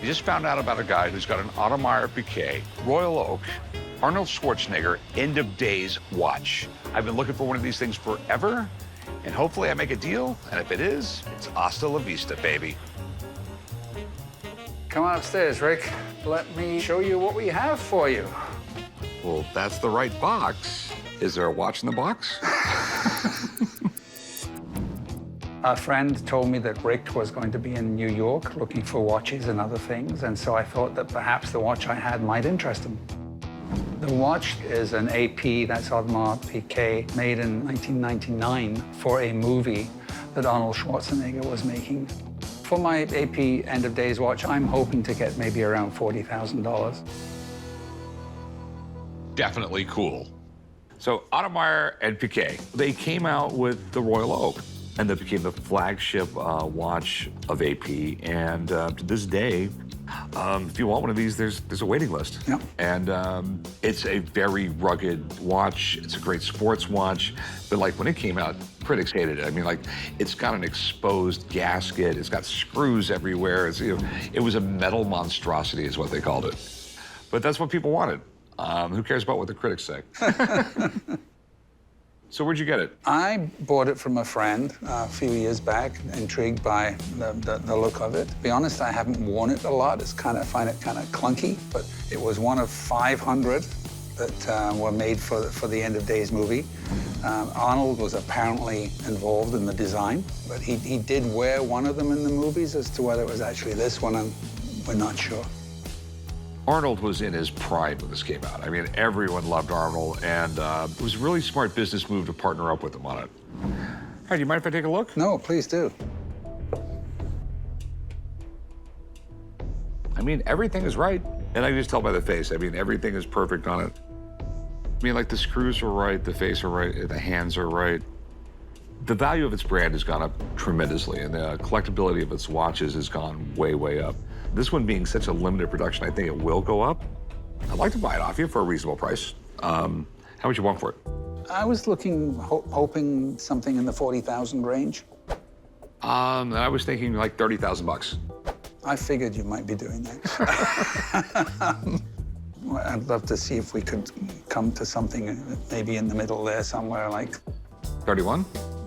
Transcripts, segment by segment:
just found out about a guy who's got an Audemars Piguet, Royal Oak, Arnold Schwarzenegger end of days watch. I've been looking for one of these things forever, and hopefully I make a deal, and if it is, it's hasta la vista, baby. Come on upstairs, Rick. Let me show you what we have for you. Well, that's the right box. Is there a watch in the box? A friend told me that Rick was going to be in New York looking for watches and other things, and so I thought that perhaps the watch I had might interest him. The watch is an AP, that's Audemars Piguet, made in 1999 for a movie that Arnold Schwarzenegger was making. For my AP end of days watch, I'm hoping to get maybe around $40,000. Definitely cool. So Audemars and Piguet, they came out with the Royal Oak, and that became the flagship watch of AP. And to this day, if you want one of these, there's a waiting list. Yep. And it's a very rugged watch. It's a great sports watch. But like when it came out, critics hated it. I mean, like it's got an exposed gasket. It's got screws everywhere. It's, you know, it was a metal monstrosity is what they called it. But that's what people wanted. Who cares about what the critics say? So where'd you get it? I bought it from a friend a few years back, intrigued by the look of it. To be honest, I haven't worn it a lot. I find it kind of clunky, but it was one of 500 that were made for the End of Days movie. Arnold was apparently involved in the design, but he did wear one of them in the movies. As to whether it was actually this one, we're not sure. Arnold was in his prime when this came out. I mean, everyone loved Arnold, and it was a really smart business move to partner up with him on it. Hey, do you mind if I take a look? No, please do. I mean, everything is right. And I can just tell by the face. I mean, everything is perfect on it. I mean, like the screws are right, the face are right, the hands are right. The value of its brand has gone up tremendously, and the collectability of its watches has gone way, way up. This one being such a limited production, I think it will go up. I'd like to buy it off you for a reasonable price. How much you want for it? I was looking, hoping something in the 40,000 range. I was thinking like 30,000 bucks. I figured you might be doing that. I'd love to see if we could come to something maybe in the middle there somewhere, like... 31?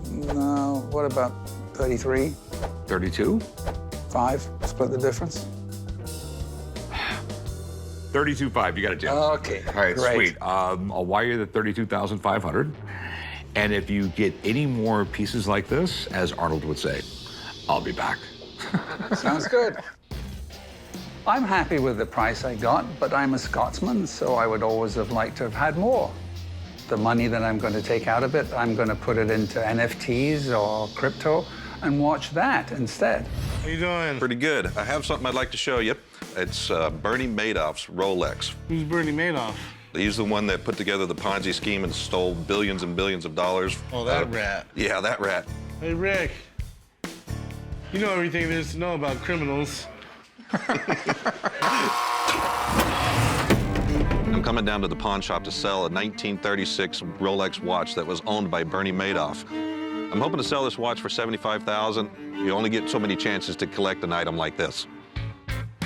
No, what about 33? 32? 5, split the difference. 32.5, you got a deal. Okay, All right, great. sweet. I'll wire you the 32,500. And if you get any more pieces like this, as Arnold would say, I'll be back. Sounds good. I'm happy with the price I got, but I'm a Scotsman, so I would always have liked to have had more. The money that I'm going to take out of it, I'm going to put it into NFTs or crypto and watch that instead. How you doing? Pretty good. I have something I'd like to show you. It's Bernie Madoff's Rolex. Who's Bernie Madoff? He's the one that put together the Ponzi scheme and stole billions and billions of dollars. Oh, that rat. Yeah, that rat. Hey, Rick. You know everything there is to know about criminals. I'm coming down to the pawn shop to sell a 1936 Rolex watch that was owned by Bernie Madoff. I'm hoping to sell this watch for $75,000. You only get so many chances to collect an item like this.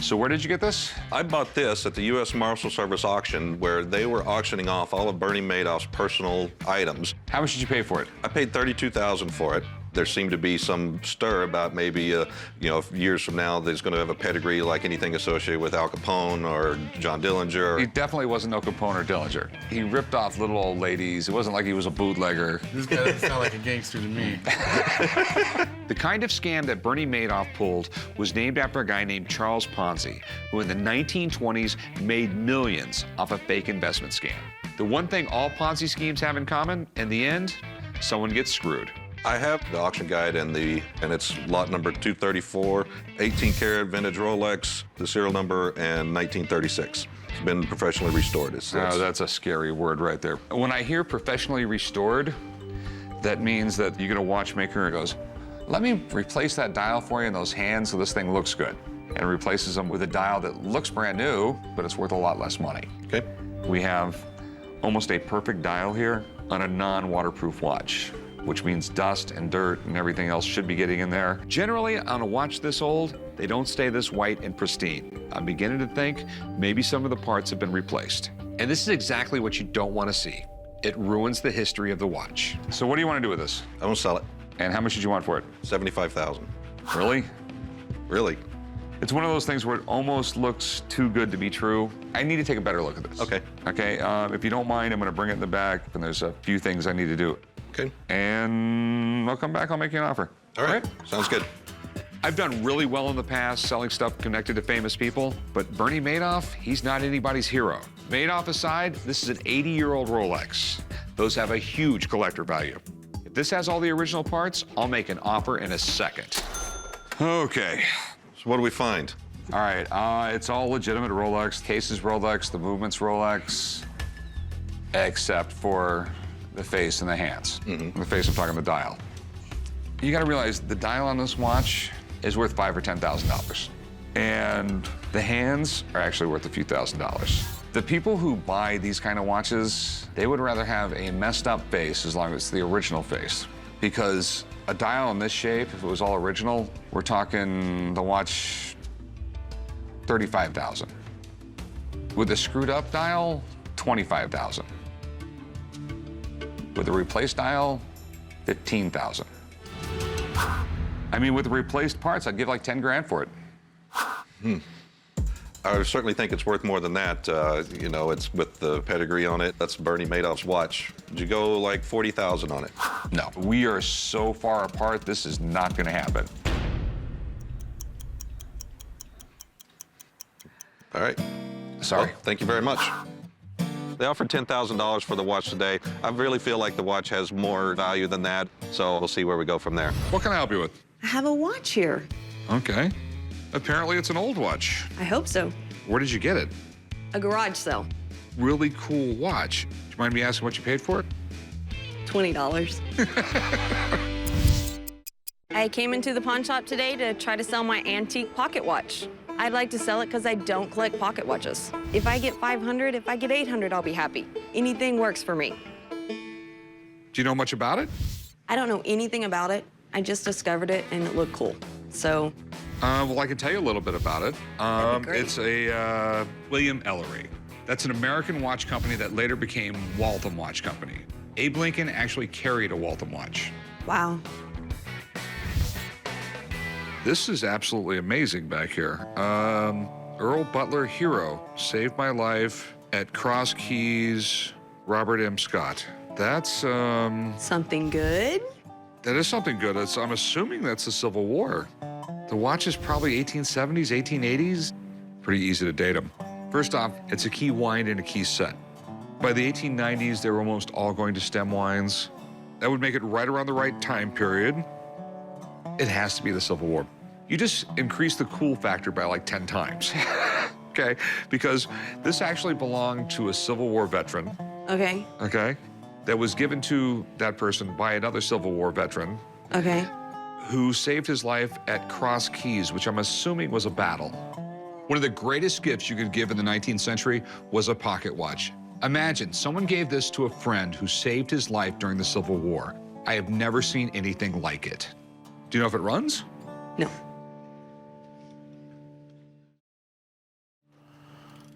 So where did you get this? I bought this at the U.S. Marshal Service auction where they were auctioning off all of Bernie Madoff's personal items. How much did you pay for it? I paid $32,000 for it. There seemed to be some stir about maybe, you know, years from now there's going to have a pedigree like anything associated with Al Capone or John Dillinger. He definitely wasn't no Capone or Dillinger. He ripped off little old ladies. It wasn't like he was a bootlegger. This guy doesn't sound like a gangster to me. The kind of scam that Bernie Madoff pulled was named after a guy named Charles Ponzi, who in the 1920s made millions off a fake investment scam. The one thing all Ponzi schemes have in common, in the end, someone gets screwed. I have the auction guide and it's lot number 234, 18-karat vintage Rolex, the serial number, and 1936. It's been professionally restored. Oh, that's a scary word right there. When I hear professionally restored, that means that you get a watchmaker and goes, let me replace that dial for you in those hands so this thing looks good. And replaces them with a dial that looks brand new, but it's worth a lot less money. Okay. We have almost a perfect dial here on a non-waterproof watch. which means dust and dirt and everything else should be getting in there. Generally, on a watch this old, they don't stay this white and pristine. I'm beginning to think maybe some of the parts have been replaced. And this is exactly what you don't want to see. It ruins the history of the watch. So what do you want to do with this? I won't sell it. And how much did you want for it? $75,000. Really? Really? It's one of those things where it almost looks too good to be true. I need to take a better look at this. Okay. Okay, if you don't mind, I'm gonna bring it in the back, and there's a few things I need to do. Okay. And I'll come back, I'll make you an offer. All right. Sounds good. I've done really well in the past selling stuff connected to famous people, but Bernie Madoff, he's not anybody's hero. Madoff aside, this is an 80-year-old Rolex. Those have a huge collector value. If this has all the original parts, I'll make an offer in a second. Okay. So what do we find? All right, it's all legitimate Rolex. Case is Rolex, the movement's Rolex, except for the face and the hands. The face, I'm talking the dial. You gotta realize the dial on this watch is worth $5,000 or $10,000. And the hands are actually worth a few $1,000s. The people who buy these kind of watches, they would rather have a messed up face as long as it's the original face. Because a dial in this shape, if it was all original, we're talking the watch, $35,000. With a screwed up dial, $25,000. With a replaced dial, $15,000. I mean, with the replaced parts, I'd give like 10 grand for it. I certainly think it's worth more than that. You know, it's with the pedigree on it. That's Bernie Madoff's watch. Did you go like 40,000 on it? No, we are so far apart, this is not gonna happen. All right. Sorry. Well, thank you very much. They offered $10,000 for the watch today. I really feel like the watch has more value than that, so we'll see where we go from there. What can I help you with? I have a watch here. Okay. Apparently it's an old watch. I hope so. Where did you get it? A garage sale. Really cool watch. Do you mind me asking what you paid for it? $20. I came into the pawn shop today to try to sell my antique pocket watch. I'd like to sell it because I don't collect pocket watches. If I get 500, if I get 800, I'll be happy. Anything works for me. Do you know much about it? I don't know anything about it. I just discovered it and it looked cool. So, Well, I can tell you a little bit about it. That'd be great. It's a William Ellery. That's an American watch company that later became Waltham Watch Company. Abe Lincoln actually carried a Waltham watch. wow. This is absolutely amazing back here. Earl Butler Hero saved my life at Cross Keys, Robert M. Scott. That's, Something good? that is something good. I'm assuming that's the Civil War. The watch is probably 1870s, 1880s. Pretty easy to date them. First off, it's a key wind and a key set. By the 1890s, they were almost all going to stem winds. That would make it right around the right time period. It has to be the Civil War. You just increase the cool factor by like 10 times, okay? Because this actually belonged to a Civil War veteran, Okay. okay? That was given to that person by another Civil War veteran Okay. who saved his life at Cross Keys, which I'm assuming was a battle. One of the greatest gifts you could give in the 19th century was a pocket watch. Imagine someone gave this to a friend who saved his life during the Civil War. I have never seen anything like it. Do you know if it runs? No.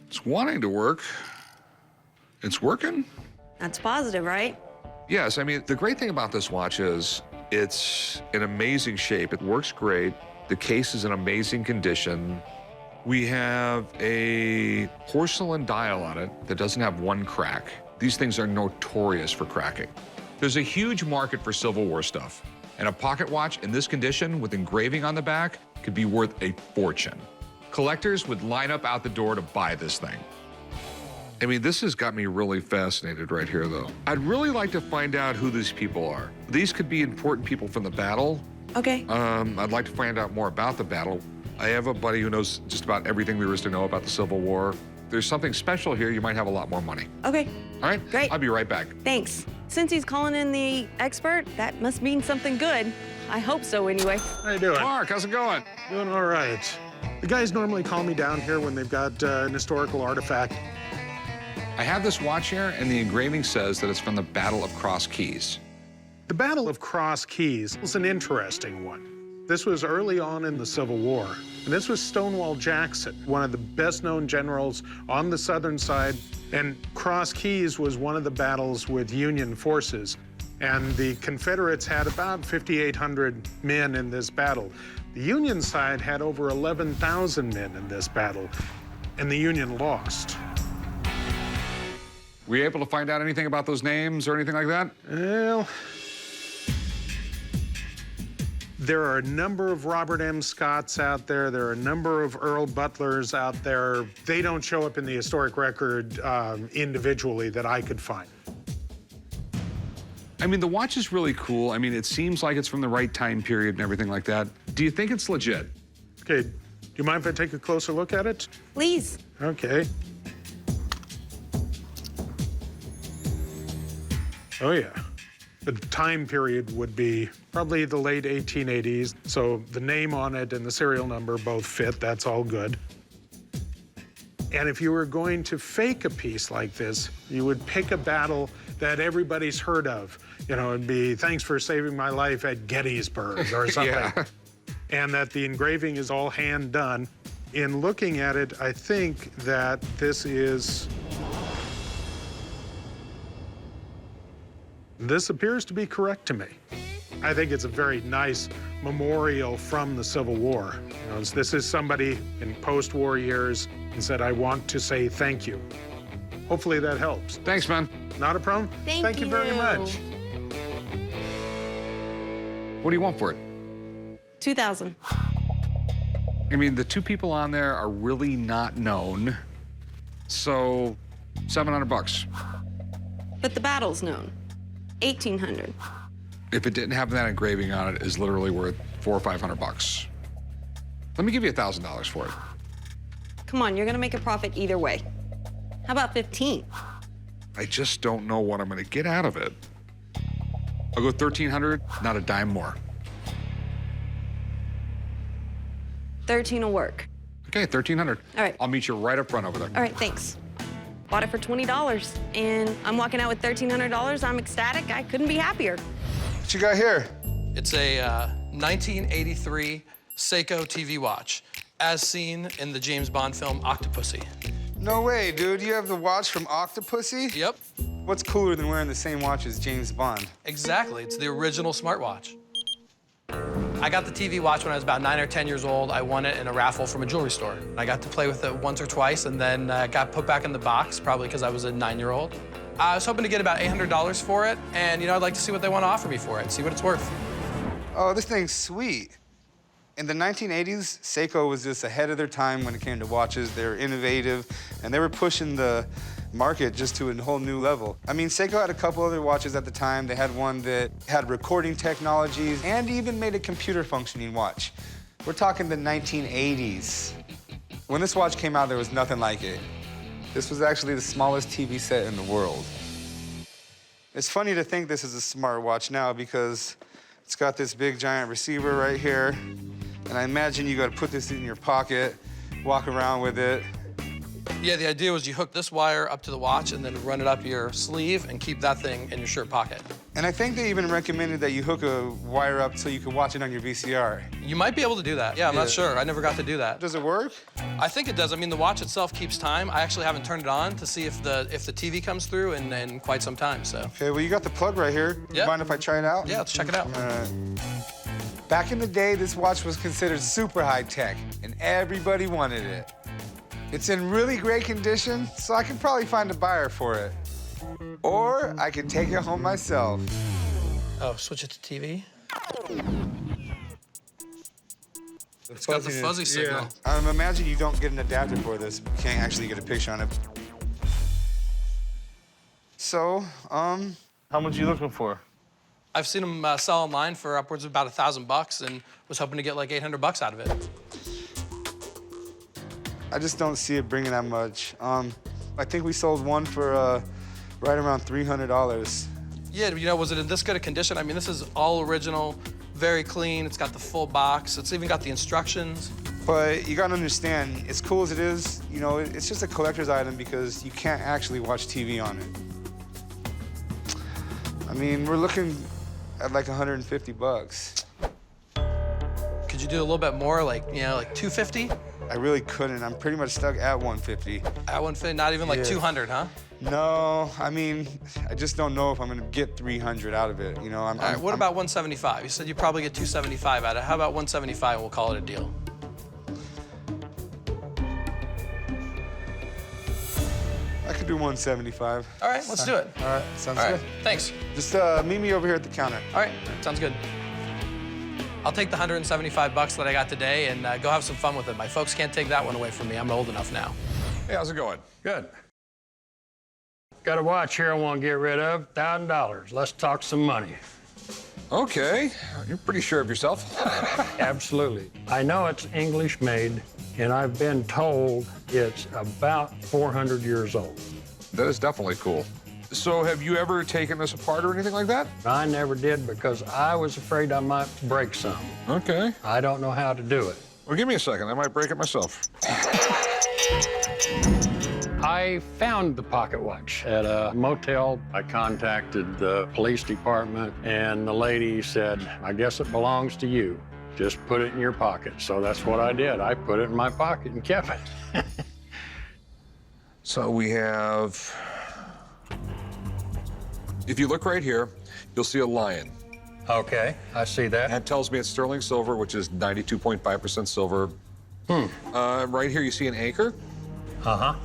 It's wanting to work. It's working. That's positive, right? Yes, I mean, the great thing about this watch is it's in amazing shape. It works great. The case is in amazing condition. We have a porcelain dial on it that doesn't have one crack. These things are notorious for cracking. There's a huge market for Civil War stuff, and a pocket watch in this condition with engraving on the back could be worth a fortune. Collectors would line up out the door to buy this thing. I mean, this has got me really fascinated right here, though. I'd really like to find out who these people are. These could be important people from the battle. Okay. I'd like to find out more about the battle. I have a buddy who knows just about everything there is to know about the Civil War. If there's something special here, you might have a lot more money. Okay. All right? Great. I'll be right back. Thanks. Since he's calling in the expert, that must mean something good. I hope so, anyway. How you doing? Mark, how's it going? Doing all right. The guys normally call me down here when they've got an historical artifact. I have this watch here, and the engraving says that it's from the Battle of Cross Keys. The Battle of Cross Keys was an interesting one. This was early on in the Civil War, and this was Stonewall Jackson, one of the best-known generals on the southern side, and Cross Keys was one of the battles with Union forces, and the Confederates had about 5,800 men in this battle. The Union side had over 11,000 men in this battle, and the Union lost. Were you able to find out anything about those names or anything like that? Well, there are a number of Robert M. Scotts out there. There are a number of Earl Butlers out there. They don't show up in the historic record individually that I could find. I mean, the watch is really cool. I mean, it seems like it's from the right time period and everything like that. Do you think it's legit? Okay, do you mind if I take a closer look at it? Please. Okay. Oh, yeah. The time period would be probably the late 1880s, so the name on it and the serial number both fit. That's all good. And if you were going to fake a piece like this, you would pick a battle that everybody's heard of. You know, it'd be, thanks for saving my life at Gettysburg or something. Yeah. And that the engraving is all hand done. In looking at it, I think that this appears to be correct to me. I think it's a very nice memorial from the Civil War. You know, this is somebody in post-war years and said, I want to say thank you. Hopefully that helps. Thanks, man. Not a problem? Thank you very you. much. What do you want for it? 2,000. I mean, the two people on there are really not known. So, $700. But the battle's known. 1,800. If it didn't have that engraving on it, is literally worth $400 or $500. Let me give you $1,000 for it. Come on, you're gonna make a profit either way. How about 15? I just don't know what I'm gonna get out of it. I'll go 1,300, not a dime more. 13 will work. Okay, 1,300. All right. I'll meet you right up front over there. All right, thanks. Bought it for $20, and I'm walking out with $1,300. I'm ecstatic. I couldn't be happier. What you got here? It's a 1983 Seiko TV watch, as seen in the James Bond film Octopussy. No way, dude. You have the watch from Octopussy? Yep, What's cooler than wearing the same watch as James Bond? exactly. It's the original smartwatch. I got the TV watch when I was about 9 or 10 years old. I won it in a raffle from a jewelry store. I got to play with it once or twice and then got put back in the box, probably because I was a 9-year-old. I was hoping to get about $800 for it, and, you know, I'd like to see what they want to offer me for it, see what it's worth. Oh, this thing's sweet. In the 1980s, Seiko was just ahead of their time when it came to watches. They were innovative, and they were pushing the market just to a whole new level. I mean, Seiko had a couple other watches at the time. They had one that had recording technologies and even made a computer functioning watch. We're talking the 1980s. When this watch came out, there was nothing like it. This was actually the smallest TV set in the world. It's funny to think this is a smartwatch now because it's got this big giant receiver right here. And I imagine you gotta put this in your pocket, walk around with it. Yeah, the idea was you hook this wire up to the watch and then run it up your sleeve and keep that thing in your shirt pocket. And I think they even recommended that you hook a wire up so you can watch it on your VCR. You might be able to do that. Yeah, I'm not sure. I never got to do that. Does it work? I think it does. I mean, the watch itself keeps time. I actually haven't turned it on to see if the TV comes through in quite some time, so. Okay, well, you got the plug right here. Yeah. Mind if I try it out? Yeah, let's check it out. All right. Back in the day, this watch was considered super high tech, and everybody wanted it. It's in really great condition, so I could probably find a buyer for it. Or I could take it home myself. Oh, switch it to TV. The It's got the fuzzy signal. Imagine you don't get an adapter for this. You can't actually get a picture on it. So, How much are you looking for? I've seen them sell online for upwards of about $1,000 and was hoping to get like $800 out of it. I just don't see it bringing that much. I think we sold one for right around $300. Yeah, you know, was it in this good a condition? I mean, this is all original, very clean. It's got the full box. It's even got the instructions. But you gotta understand, as cool as it is, you know, it's just a collector's item because you can't actually watch TV on it. I mean, we're looking at like 150 bucks. Could you do a little bit more, like, you know, like 250? I really couldn't. I'm pretty much stuck at 150. At 150, not even like Yeah. 200, huh? No, I mean, I just don't know if I'm gonna get 300 out of it. You know, All right, what about 175? You said you probably get 275 out of it. How about 175 and we'll call it a deal? I could do 175. All right, let's do it. All right, sounds All good. right, thanks. Just meet me over here at the counter. All right, sounds good. I'll take the 175 bucks that I got today and go have some fun with it. My folks can't take that one away from me. I'm old enough now. Hey, how's it going? Good. Got a watch here I want to get rid of, $1,000. Let's talk some money. Okay, you're pretty sure of yourself. Absolutely. I know it's English made, and I've been told it's about 400 years old. That is definitely cool. So have you ever taken this apart or anything like that? I never did because I was afraid I might break some. Okay. I don't know how to do it. Well, give me a second. I might break it myself. I found the pocket watch at a motel. I contacted the police department, and the lady said, I guess it belongs to you. Just put it in your pocket. So that's what I did. I put it in my pocket and kept it. So we have... If you look right here, you'll see a lion. Okay, I see that. That tells me it's sterling silver, which is 92.5% silver. Right here, you see an anchor. Uh-huh.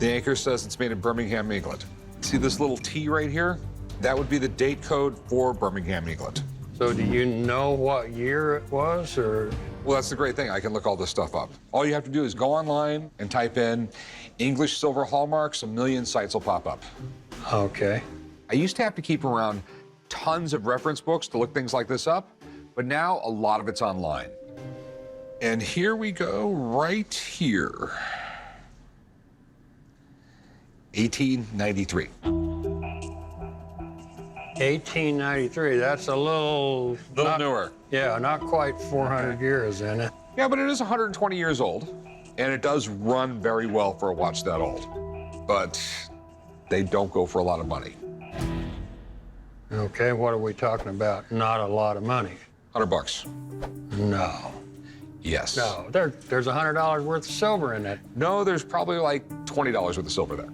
The anchor says it's made in Birmingham, England. See this little T right here? That would be the date code for Birmingham, England. So do you know what year it was, or? Well, that's the great thing. I can look all this stuff up. All you have to do is go online and type in English silver hallmarks. A million sites will pop up. Okay. I used to have to keep around tons of reference books to look things like this up, but now a lot of it's online. And here we go, right here. 1893. 1893, that's a little Newer. Yeah, not quite 400 years in it. Yeah, but it is 120 years old, and it does run very well for a watch that old. But they don't go for a lot of money. Okay, what are we talking about? Not a lot of money. $100. No. Yes. No, there's $100 worth of silver in it. No, there's probably like $20 worth of silver there.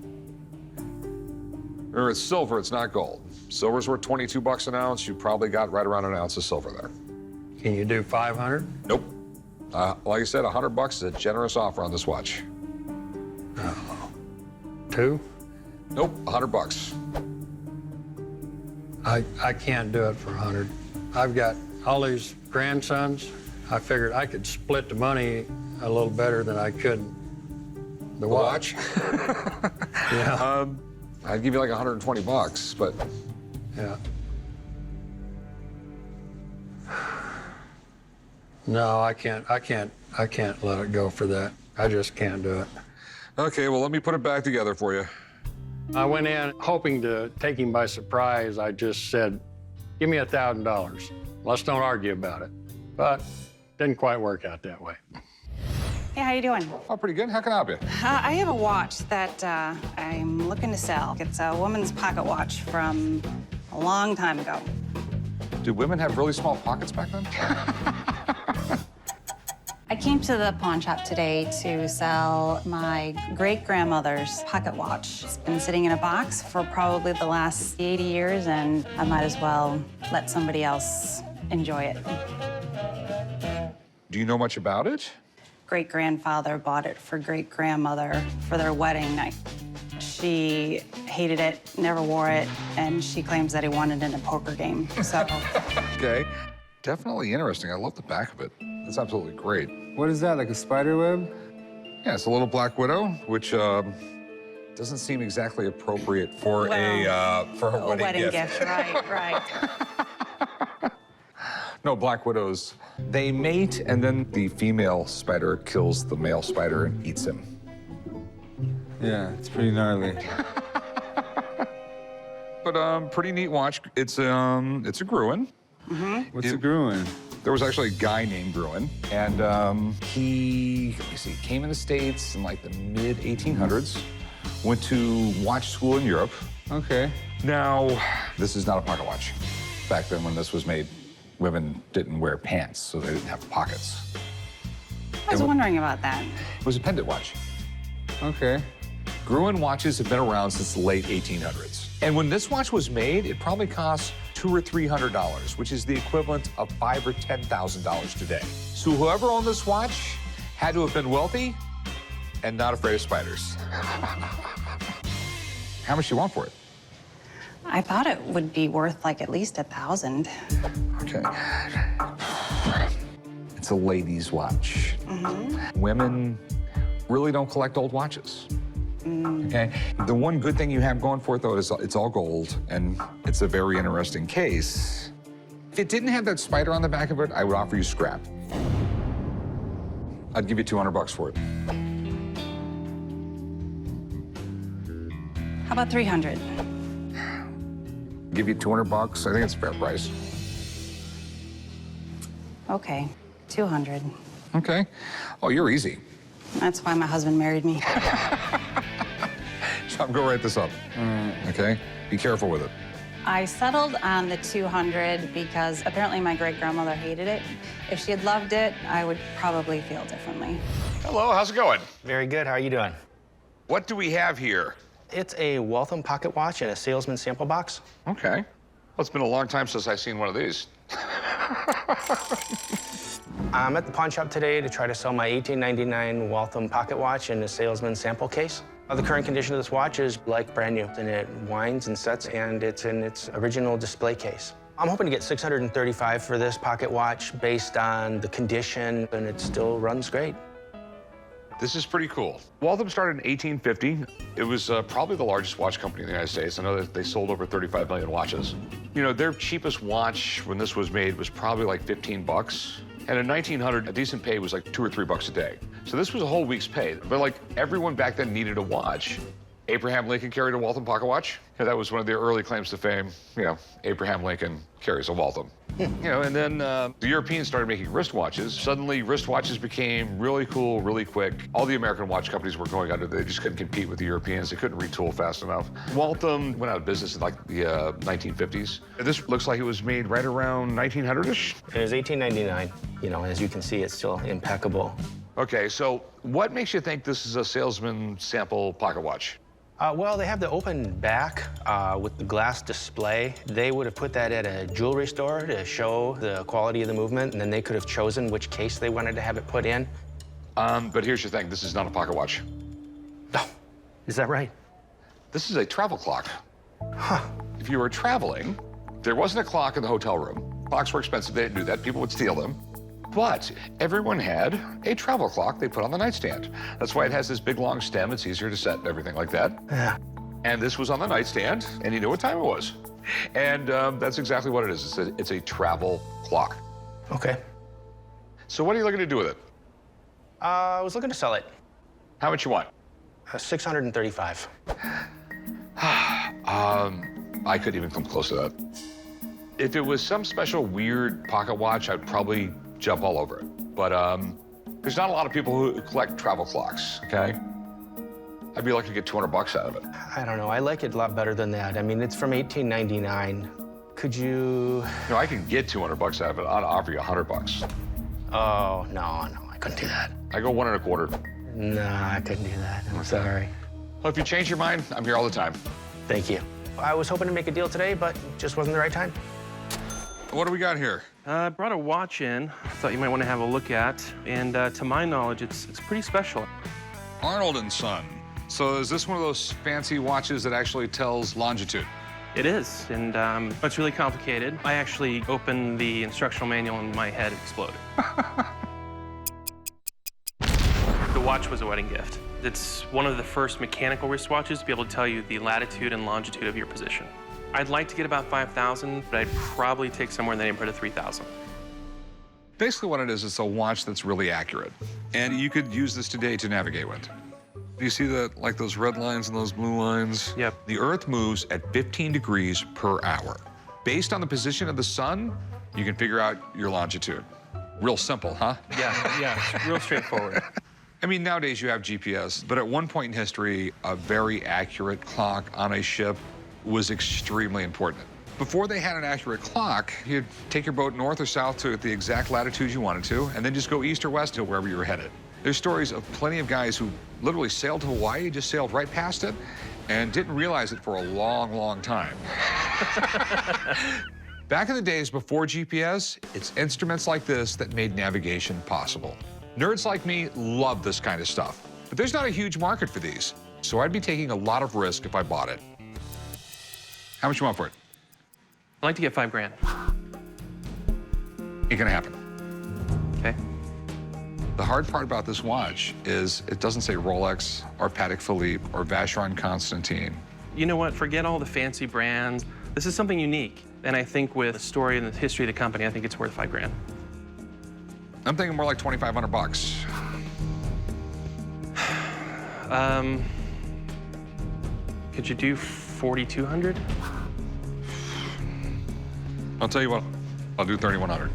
Remember, it's silver, it's not gold. Silver's worth 22 bucks an ounce. You probably got right around an ounce of silver there. Can you do 500? Nope. Like I said, $100 is a generous offer on this watch. Oh. 2? Nope, $100. I can't do it for 100. I've got all these grandsons. I figured I could split the money a little better than I could the watch. Yeah. I'd give you like 120 bucks, but Yeah. No, I can't let it go for that. I just can't do it. okay, well, let me put it back together for you. I went in hoping to take him by surprise. I just said, give me $1,000. Let's don't argue about it. But didn't quite work out that way. Hey, how you doing? Oh, pretty good. How can I help you? I have a watch that I'm looking to sell. It's a woman's pocket watch from a long time ago. Did women have really small pockets back then? I came to the pawn shop today to sell my great-grandmother's pocket watch. It's been sitting in a box for probably the last 80 years, and I might as well let somebody else enjoy it. Do you know much about it? Great-grandfather bought it for great-grandmother for their wedding night. She hated it, never wore it, and she claims that he wanted it in a poker game, so. Okay. Definitely interesting. I love the back of it. It's absolutely great. What is that, like a spider web? Yeah, it's a little black widow, which doesn't seem exactly appropriate for a wedding gift. Right. No, black widows, they mate, and then the female spider kills the male spider and eats him. Yeah, it's pretty gnarly. But pretty neat watch. It's a Gruen. What's a Gruen? There was actually a guy named Gruen, and he, let me see, came in the States in like the mid-1800s, went to watch school in Europe. Okay. Now, this is not a pocket watch. back then when this was made, women didn't wear pants, so they didn't have pockets. I was wondering about that. It was a pendant watch. Okay. Gruen watches have been around since the late 1800s. And when this watch was made, it probably cost $200 or $300, which is the equivalent of $5,000 or $10,000 today. So whoever owned this watch had to have been wealthy and not afraid of spiders. How much do you want for it? I thought it would be worth like at least $1,000. Okay. It's a ladies' watch. Women really don't collect old watches. Okay. The one good thing you have going for it, though, is it's all gold, and it's a very interesting case. If it didn't have that spider on the back of it, I would offer you scrap. I'd give you $200 for it. How about 300? Give you $200. I think it's a fair price. Okay, 200. Okay. Oh, you're easy. That's why my husband married me. Sean, go write this up. Okay? Be careful with it. I settled on the 200 because apparently my great-grandmother hated it. If she had loved it, I would probably feel differently. Hello, how's it going? Very good. How are you doing? What do we have here? It's a Waltham pocket watch in a salesman sample box. Okay. Well, it's been a long time since I've seen one of these. I'm at the pawn shop today to try to sell my 1899 Waltham pocket watch in a salesman sample case. The current condition of this watch is like brand new, and it winds and sets, and it's in its original display case. I'm hoping to get $635 for this pocket watch based on the condition, and it still runs great. This is pretty cool. Waltham started in 1850. It was probably the largest watch company in the United States. I know that they sold over 35 million watches. You know, their cheapest watch when this was made was probably like 15 bucks. And in 1900, a decent pay was like $2 or $3 a day. So this was a whole week's pay. But like everyone back then needed a watch. Abraham Lincoln carried a Waltham pocket watch. Yeah, that was one of their early claims to fame. You know, Abraham Lincoln carries a Waltham. You know, and then the Europeans started making wristwatches. Suddenly, wristwatches became really cool, really quick. All the American watch companies were going under. They just couldn't compete with the Europeans. They couldn't retool fast enough. Waltham went out of business in like the 1950s. This looks like it was made right around 1900-ish. It was 1899. You know, as you can see, it's still impeccable. Okay, so what makes you think this is a salesman sample pocket watch? Well, they have the open back with the glass display. They would have put that at a jewelry store to show the quality of the movement, and then they could have chosen which case they wanted to have it put in. But here's your thing. This is not a pocket watch. Oh, is that right? This is a travel clock. Huh. If you were traveling, there wasn't a clock in the hotel room. Clocks were expensive. They didn't do that. People would steal them. But everyone had a travel clock they put on the nightstand. That's why it has this big, long stem. It's easier to set and everything like that. Yeah. And this was on the nightstand, and you knew what time it was. And that's exactly what it is. It's a travel clock. Okay. So what are you looking to do with it? I was looking to sell it. How much you want? $635. I couldn't even come close to that. If it was some special weird pocket watch, I'd probably jump all over it. But there's not a lot of people who collect travel clocks, okay? I'd be lucky to get $200 out of it. I don't know. I like it a lot better than that. I mean, it's from 1899. Could you... No, I can get $200 out of it. I'd offer you $100. Oh, no, I couldn't do that. I go 1 1/4. No, I couldn't do that. I'm sorry. Well, if you change your mind, I'm here all the time. Thank you. I was hoping to make a deal today, but it just wasn't the right time. What do we got here? I brought a watch in. I thought you might want to have a look at. And to my knowledge, it's pretty special. Arnold and Son. So is this one of those fancy watches that actually tells longitude? It is, and it's really complicated. I actually opened the instructional manual and my head exploded. The watch was a wedding gift. It's one of the first mechanical wristwatches to be able to tell you the latitude and longitude of your position. I'd like to get about 5,000, but I'd probably take somewhere in the neighborhood of 3,000. Basically what it is, it's a watch that's really accurate. And you could use this today to navigate with. Do you see that, like those red lines and those blue lines? Yep. The Earth moves at 15 degrees per hour. Based on the position of the sun, you can figure out your longitude. Real simple, huh? Yeah, it's real straightforward. I mean, nowadays you have GPS, but at one point in history, a very accurate clock on a ship was extremely important. Before they had an accurate clock, you'd take your boat north or south to the exact latitude you wanted to, and then just go east or west to wherever you were headed. There's stories of plenty of guys who literally sailed to Hawaii, just sailed right past it, and didn't realize it for a long, long time. Back in the days before GPS, it's instruments like this that made navigation possible. Nerds like me love this kind of stuff, but there's not a huge market for these, so I'd be taking a lot of risk if I bought it. How much you want for it? I'd like to get $5 grand. Ain't gonna happen. Okay. The hard part about this watch is it doesn't say Rolex or Patek Philippe or Vacheron Constantin. You know what? Forget all the fancy brands. This is something unique. And I think with the story and the history of the company, I think it's worth $5 grand. I'm thinking more like 2,500 bucks. Could you do 4,200? I'll tell you what, I'll do 3,100.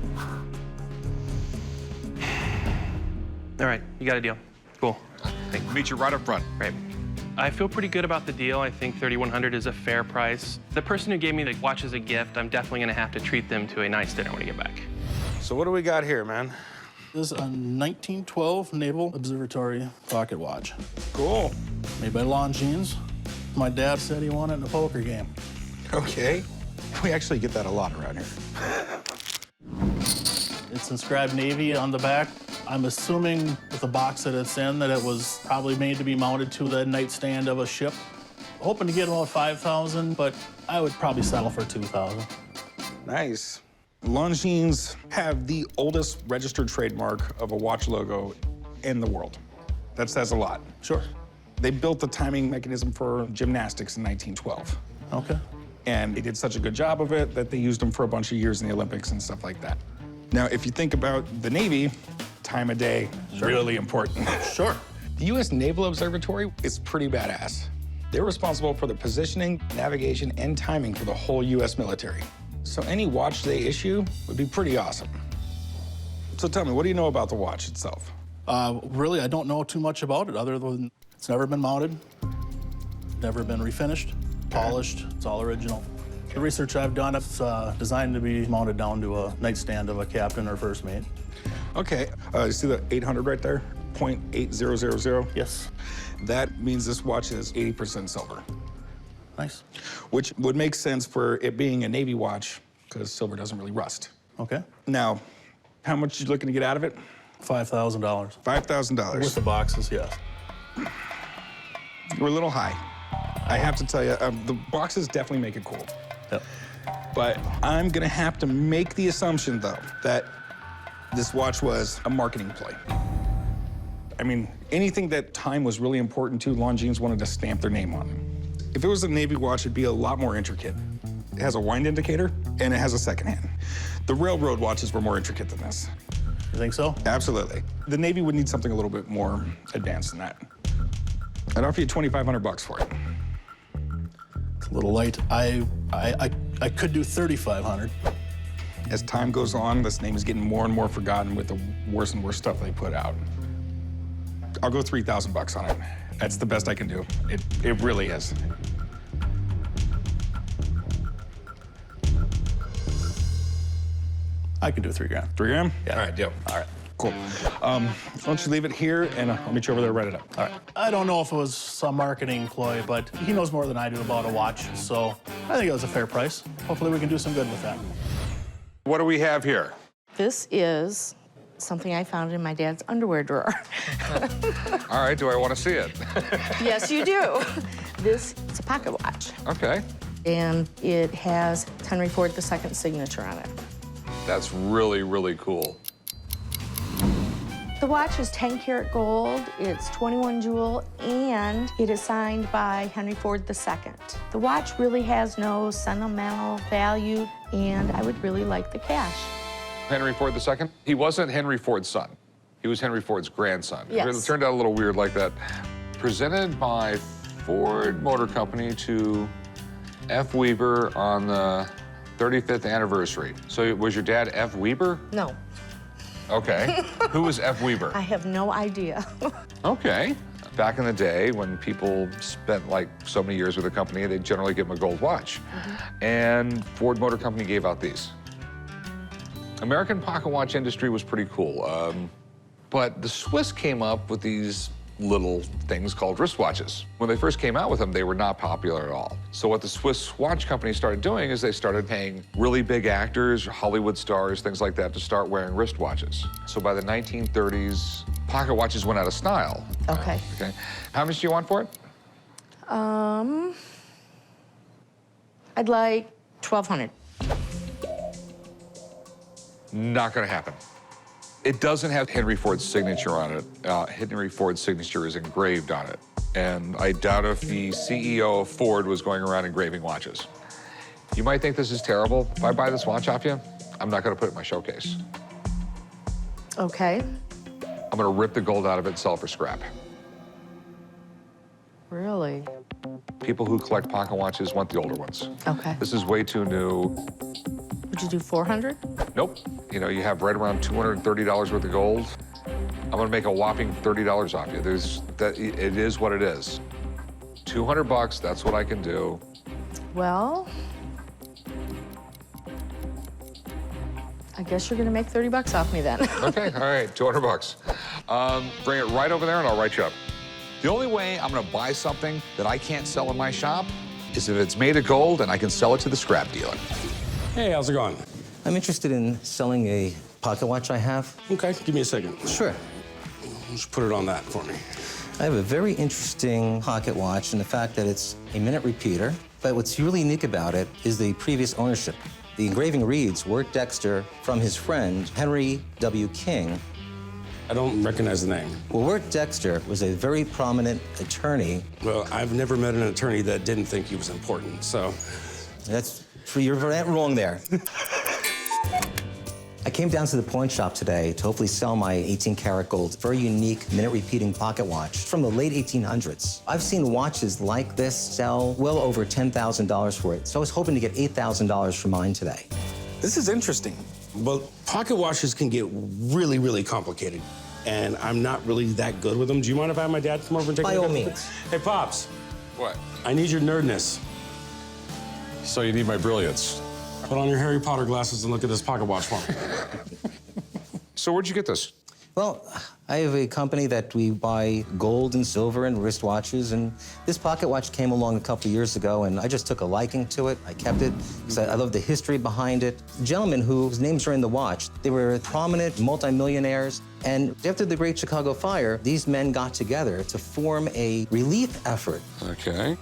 All right, you got a deal. Cool. Hey, meet you right up front. Great. I feel pretty good about the deal. I think 3,100 is a fair price. The person who gave me the watch as a gift, I'm definitely gonna have to treat them to a nice dinner when I get back. So what do we got here, man? This is a 1912 Naval Observatory pocket watch. Cool. Made by Longines. My dad said he won it in a poker game. Okay. We actually get that a lot around here. It's inscribed Navy on the back. I'm assuming with the box that it's in that it was probably made to be mounted to the nightstand of a ship. Hoping to get about 5,000, but I would probably settle for 2,000. Nice. Longines have the oldest registered trademark of a watch logo in the world. That says a lot. Sure. They built the timing mechanism for gymnastics in 1912. Okay. And they did such a good job of it that they used them for a bunch of years in the Olympics and stuff like that. Now, if you think about the Navy, time of day, really important. Sure. The U.S. Naval Observatory is pretty badass. They're responsible for the positioning, navigation, and timing for the whole U.S. military. So any watch they issue would be pretty awesome. So tell me, what do you know about the watch itself? Really, I don't know too much about it other than it's never been mounted, never been refinished, polished, it's all original. The research I've done, it's designed to be mounted down to a nightstand of a captain or first mate. Okay, you see the 800 right there? 0.8000? Yes. That means this watch is 80% silver. Nice. Which would make sense for it being a Navy watch, because silver doesn't really rust. Okay. Now, how much are you looking to get out of it? $5,000. $5,000. With the boxes, yes. We're a little high. I have to tell you, the boxes definitely make it cool. Yep. But I'm gonna have to make the assumption, though, that this watch was a marketing play. I mean, anything that time was really important to, Longines wanted to stamp their name on. If it was a Navy watch, it'd be a lot more intricate. It has a wind indicator, and it has a second hand. The railroad watches were more intricate than this. You think so? Absolutely. The Navy would need something a little bit more advanced than that. I'd offer you 2,500 bucks for it. It's a little light. I could do 3,500. As time goes on, this name is getting more and more forgotten with the worse and worse stuff they put out. I'll go 3,000 bucks on it. That's the best I can do. It really is. I can do 3 grand. 3 grand? Yeah. All right, deal. All right. Cool. Why don't you leave it here, and I'll meet you over there, write it up. All right. I don't know if it was some marketing ploy, but he knows more than I do about a watch, so I think it was a fair price. Hopefully we can do some good with that. What do we have here? This is something I found in my dad's underwear drawer. All right, do I want to see it? Yes, you do. This is a pocket watch, Okay. and it has Henry Ford II signature on it. That's really, really cool. The watch is 10 karat gold, it's 21 jewel, and it is signed by Henry Ford II. The watch really has no sentimental value, and I would really like the cash. Henry Ford II? He wasn't Henry Ford's son. He was Henry Ford's grandson. Yes. It turned out a little weird like that. Presented by Ford Motor Company to F. Weber on the 35th anniversary. So was your dad F. Weber? No, Okay. Who was F. Weber? I have no idea. Okay. Back in the day, when people spent like so many years with a company, they'd generally give them a gold watch. And Ford Motor Company gave out these. American pocket watch industry was pretty cool. But the Swiss came up with these little things called wristwatches. When they first came out with them, they were not popular at all. So what the Swiss watch company started doing is they started paying really big actors, Hollywood stars, things like that, to start wearing wristwatches. So by the 1930s, pocket watches went out of style. Okay. Okay. How much do you want for it? I'd like 1,200. Not gonna happen. It doesn't have Henry Ford's signature on it. Henry Ford's signature is engraved on it. And I doubt if the CEO of Ford was going around engraving watches. You might think this is terrible. If I buy this watch off you, I'm not gonna put it in my showcase. Okay. I'm gonna rip the gold out of it and sell it for scrap. Really? People who collect pocket watches want the older ones. Okay. This is way too new. Would you do 400? Nope. You know, you have right around $230 worth of gold. I'm gonna make a whopping $30 off you. It is what it is. 200 bucks, that's what I can do. Well, I guess you're gonna make 30 bucks off me then. Okay, all right, 200 bucks. Bring it right over there and I'll write you up. The only way I'm gonna buy something that I can't sell in my shop is if it's made of gold and I can sell it to the scrap dealer. Hey, how's it going? I'm interested in selling a pocket watch I have. Okay, give me a second. Sure. Just put it on that for me. I have a very interesting pocket watch in the fact that it's a minute repeater, but what's really unique about it is the previous ownership. The engraving reads, Wirt Dexter from his friend, Henry W. King. I don't recognize the name. Well, Wirt Dexter was a very prominent attorney. Well, I've never met an attorney that didn't think he was important, so. You're wrong there. I came down to the pawn shop today to hopefully sell my 18-karat gold, very unique minute-repeating pocket watch from the late 1800s. I've seen watches like this sell well over $10,000 for it, so I was hoping to get $8,000 for mine today. This is interesting. Well, pocket watches can get really, really complicated, and I'm not really that good with them. Do you mind if I have my dad come over and take a look? By all means. Hey, Pops. What? I need your nerdness. So you need my brilliance. Put on your Harry Potter glasses and look at this pocket watch for me. So where'd you get this? Well, I have a company that we buy gold and silver and wristwatches, and this pocket watch came along a couple years ago, and I just took a liking to it. I kept it because I love the history behind it. Gentlemen whose names are in the watch, they were prominent multimillionaires, and after the Great Chicago Fire, these men got together to form a relief effort. Okay.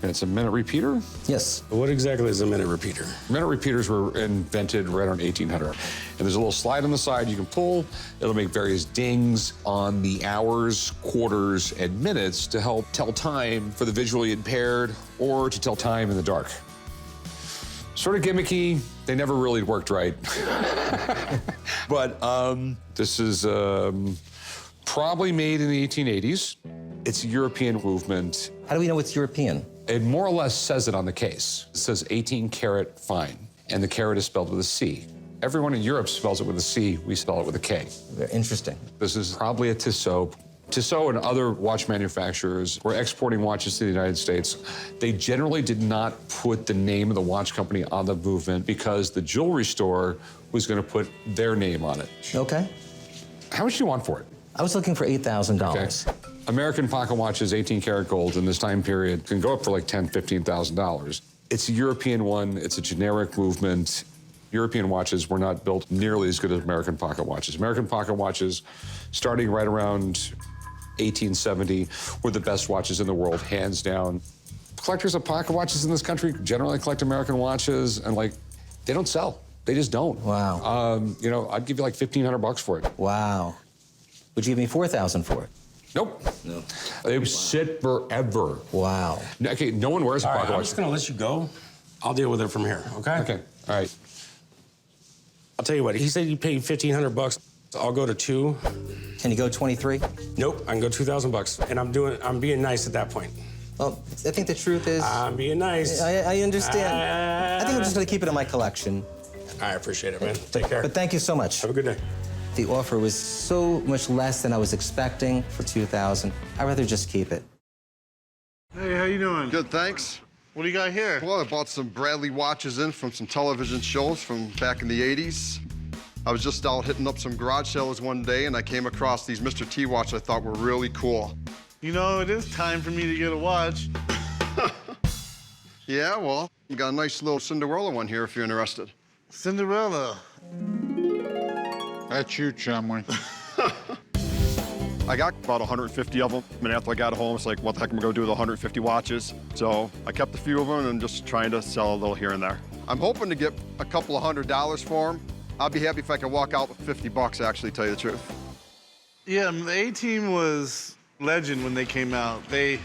And it's a minute repeater? Yes. What exactly is a minute repeater? Minute repeaters were invented right around 1800. And there's a little slide on the side you can pull. It'll make various dings on the hours, quarters, and minutes to help tell time for the visually impaired or to tell time in the dark. Sort of gimmicky. They never really worked right. But this is probably made in the 1880s. It's a European movement. How do we know it's European? It more or less says it on the case. It says 18-karat fine, and the carat is spelled with a C. Everyone in Europe spells it with a C. We spell it with a K. Very interesting. This is probably a Tissot. Tissot and other watch manufacturers were exporting watches to the United States. They generally did not put the name of the watch company on the movement because the jewelry store was going to put their name on it. Okay. How much do you want for it? I was looking for $8,000. Okay. American pocket watches, 18-karat gold in this time period, can go up for like $10,000, $15,000. It's a European one. It's a generic movement. European watches were not built nearly as good as American pocket watches. American pocket watches, starting right around 1870, were the best watches in the world, hands down. Collectors of pocket watches in this country generally collect American watches, and like, they don't sell. They just don't. Wow. You know, I'd give you like $1,500 for it. Wow. Would you give me $4,000 for it? Nope. No. They sit forever. Wow. Okay, no one wears a pocket I'm watch. just gonna let you go. I'll deal with it from here, okay? Okay, all right. I'll tell you what, he said you paid $1,500. I'll go to 2. Can you go 23? Nope, I can go $2,000. And I'm being nice at that point. Well, I think the truth is... I'm being nice. I understand. I think I'm just gonna keep it in my collection. I appreciate it, man. Take care. But thank you so much. Have a good day. The offer was so much less than I was expecting for $2,000. I'd rather just keep it. Hey, how you doing? Good, thanks. What do you got here? Well, I bought some Bradley watches in from some television shows from back in the 80s. I was just out hitting up some garage sales one day, and I came across these Mr. T watches I thought were really cool. You know, it is time for me to get a watch. Yeah, well, we got a nice little Cinderella one here if you're interested. Cinderella. That's you, Chumley. I got about 150 of them, and after I got home, it's like, what the heck am I gonna do with 150 watches? So I kept a few of them and just trying to sell a little here and there. I'm hoping to get a couple of $100 for them. I'd be happy if I could walk out with 50 bucks, actually, tell you the truth. Yeah, the A-Team was legend when they came out. They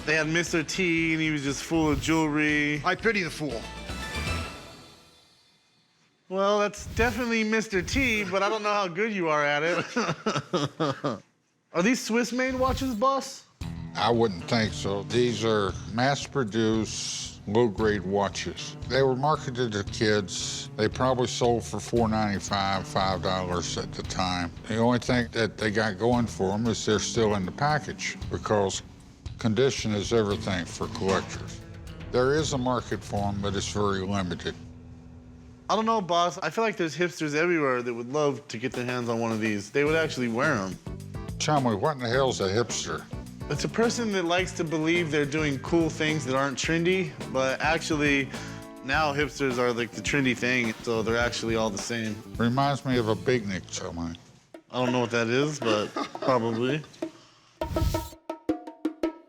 had Mr. T, and he was just full of jewelry. I pity the fool. Well, that's definitely Mr. T, but I don't know how good you are at it. Are these Swiss-made watches, boss? I wouldn't think so. These are mass-produced, low-grade watches. They were marketed to kids. They probably sold for $4.95, $5 at the time. The only thing that they got going for them is they're still in the package, because condition is everything for collectors. There is a market for them, but it's very limited. I don't know, boss. I feel like there's hipsters everywhere that would love to get their hands on one of these. They would actually wear them. Chumley, what in the hell's a hipster? It's a person that likes to believe they're doing cool things that aren't trendy, but actually, now hipsters are like the trendy thing, so they're actually all the same. Reminds me of a beatnik, Chumley. I don't know what that is, but probably.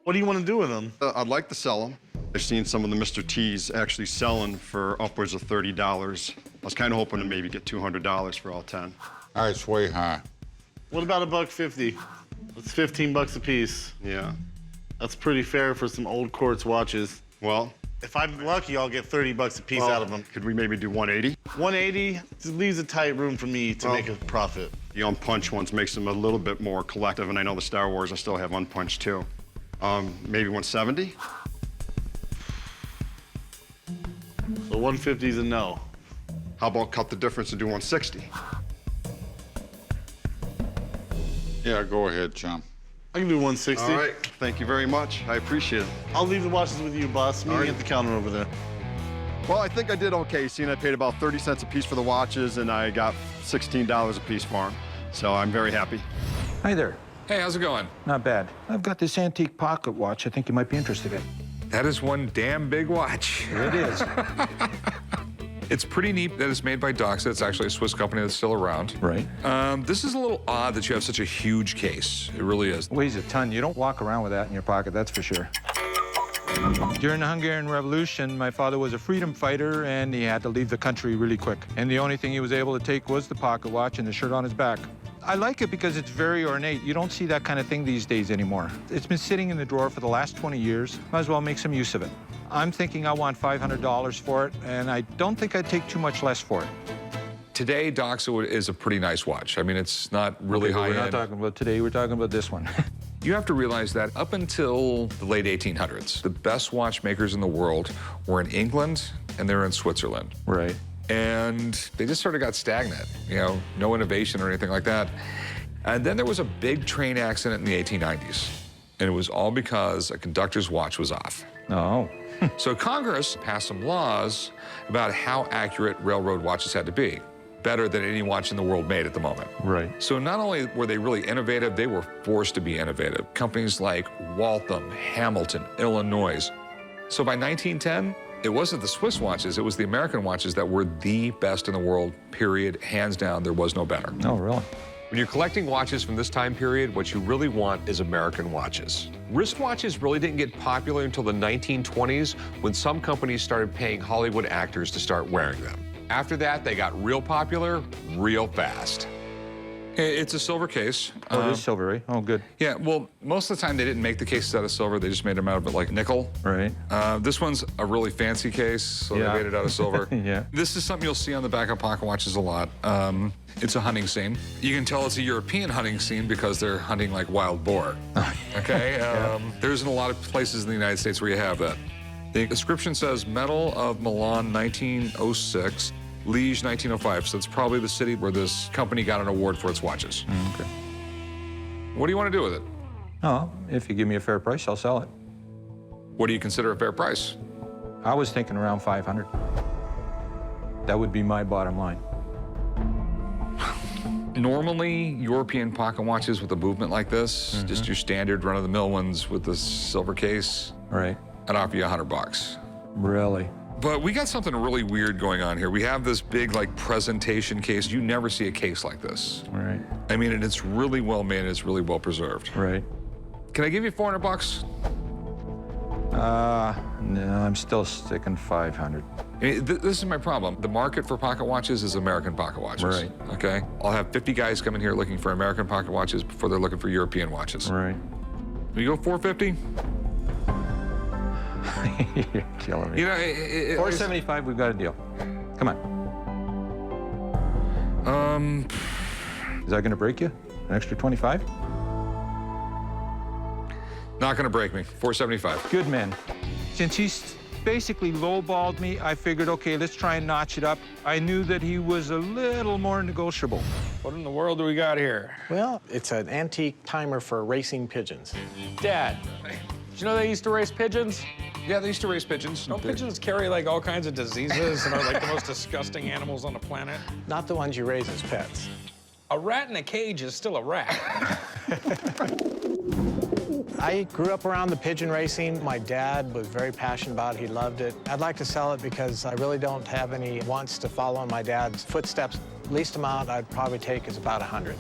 What do you want to do with them? I'd like to sell them. I've seen some of the Mr. T's actually selling for upwards of $30. I was kind of hoping to maybe get $200 for all 10. All right, it's way high. What about $1.50? It's 15 bucks a piece. Yeah. That's pretty fair for some old quartz watches. Well, if I'm lucky, I'll get 30 bucks a piece out of them. Could we maybe do 180? 180 just leaves a tight room for me to make a profit. The unpunched ones makes them a little bit more collective, and I know the Star Wars I still have unpunched too. Maybe 170? So 150 is a no. How about cut the difference and do 160? Yeah, go ahead, Chum. I can do 160. All right, thank you very much. I appreciate it. I'll leave the watches with you, boss. Meet me at the counter over there. Well, I think I did okay. Seeing I paid about 30 cents a piece for the watches, and I got $16 a piece for them. So I'm very happy. Hi there. Hey, how's it going? Not bad. I've got this antique pocket watch I think you might be interested in. That is one damn big watch. It is. It's pretty neat that it's made by Doxa. It's actually a Swiss company that's still around. Right. This is a little odd that you have such a huge case. It really is. Weighs a ton. You don't walk around with that in your pocket, that's for sure. During the Hungarian Revolution, my father was a freedom fighter, and he had to leave the country really quick. And the only thing he was able to take was the pocket watch and the shirt on his back. I like it because it's very ornate. You don't see that kind of thing these days anymore. It's been sitting in the drawer for the last 20 years. Might as well make some use of it. I'm thinking I want $500 for it, and I don't think I'd take too much less for it. Today, Doxa is a pretty nice watch. I mean, it's not really high-end. We're not talking about today, we're talking about this one. You have to realize that up until the late 1800s, the best watchmakers in the world were in England and they were in Switzerland. Right. And they just sort of got stagnant, you know, no innovation or anything like that. And then there was a big train accident in the 1890s. And it was all because a conductor's watch was off. Oh. So Congress passed some laws about how accurate railroad watches had to be. Better than any watch in the world made at the moment. Right. So not only were they really innovative, they were forced to be innovative. Companies like Waltham, Hamilton, Illinois. So by 1910, it wasn't the Swiss watches, it was the American watches that were the best in the world, period. Hands down, there was no better. Oh, really? When you're collecting watches from this time period, what you really want is American watches. Wristwatches really didn't get popular until the 1920s, when some companies started paying Hollywood actors to start wearing them. After that, they got real popular real fast. It's a silver case. Oh, it is silver, right? Oh, good. Yeah, well, most of the time they didn't make the cases out of silver. They just made them out of it like nickel. Right. This one's a really fancy case, so Yeah. they made it out of silver. Yeah. This is something you'll see on the back of pocket watches a lot. It's a hunting scene. You can tell it's a European hunting scene because they're hunting like wild boar. Okay? There isn't a lot of places in the United States where you have that. The inscription says Medal of Milan 1906. Liege, 1905. So it's probably the city where this company got an award for its watches. Okay. What do you want to do with it? Oh, if you give me a fair price, I'll sell it. What do you consider a fair price? I was thinking around 500. That would be my bottom line. Normally, European pocket watches with a movement like this, just your standard run-of-the-mill ones with the silver case, right? I'd offer you $100. Really? But we got something really weird going on here. We have this big, like, presentation case. You never see a case like this. Right. I mean, and it's really well made and it's really well preserved. Right. Can I give you $400? No, I'm still sticking 500. This is my problem. The market for pocket watches is American pocket watches. Right. Okay? I'll have 50 guys come in here looking for American pocket watches before they're looking for European watches. Right. You go 450? You're killing me. You know, 475, we've got a deal. Come on. Is that gonna break you? An extra 25? Not gonna break me. 475. Good man. Since he's basically lowballed me, I figured, okay, let's try and notch it up. I knew that he was a little more negotiable. What in the world do we got here? Well, it's an antique timer for racing pigeons. Dad, did you know they used to race pigeons? Yeah, they used to race pigeons. Don't pigeons carry like all kinds of diseases and are like the most disgusting animals on the planet? Not the ones you raise as pets. A rat in a cage is still a rat. I grew up around the pigeon racing. My dad was very passionate about it. He loved it. I'd like to sell it because I really don't have any wants to follow in my dad's footsteps. Least amount I'd probably take is about 100.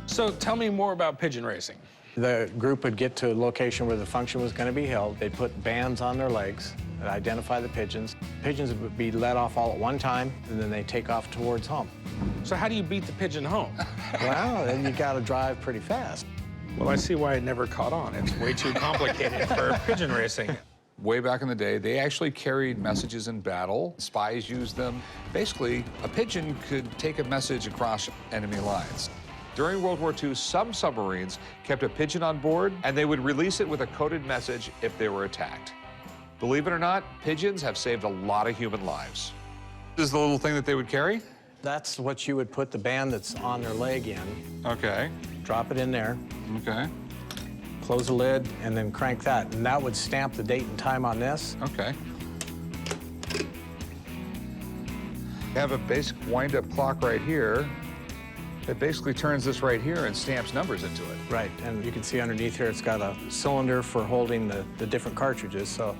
So tell me more about pigeon racing. The group would get to a location where the function was going to be held. They'd put bands on their legs that identify the pigeons. Pigeons would be let off all at one time, and then they take off towards home. So how do you beat the pigeon home? Well, then you got to drive pretty fast. Well, I see why it never caught on. It's way too complicated for pigeon racing. Way back in the day, they actually carried messages in battle. Spies used them. Basically, a pigeon could take a message across enemy lines. During World War II, some submarines kept a pigeon on board, and they would release it with a coded message if they were attacked. Believe it or not, pigeons have saved a lot of human lives. This is the little thing that they would carry? That's what you would put the band that's on their leg in. Okay. Drop it in there. Okay. Close the lid, and then crank that. And that would stamp the date and time on this. Okay. You have a basic wind-up clock right here. It basically turns this right here and stamps numbers into it. Right, and you can see underneath here it's got a cylinder for holding the different cartridges, so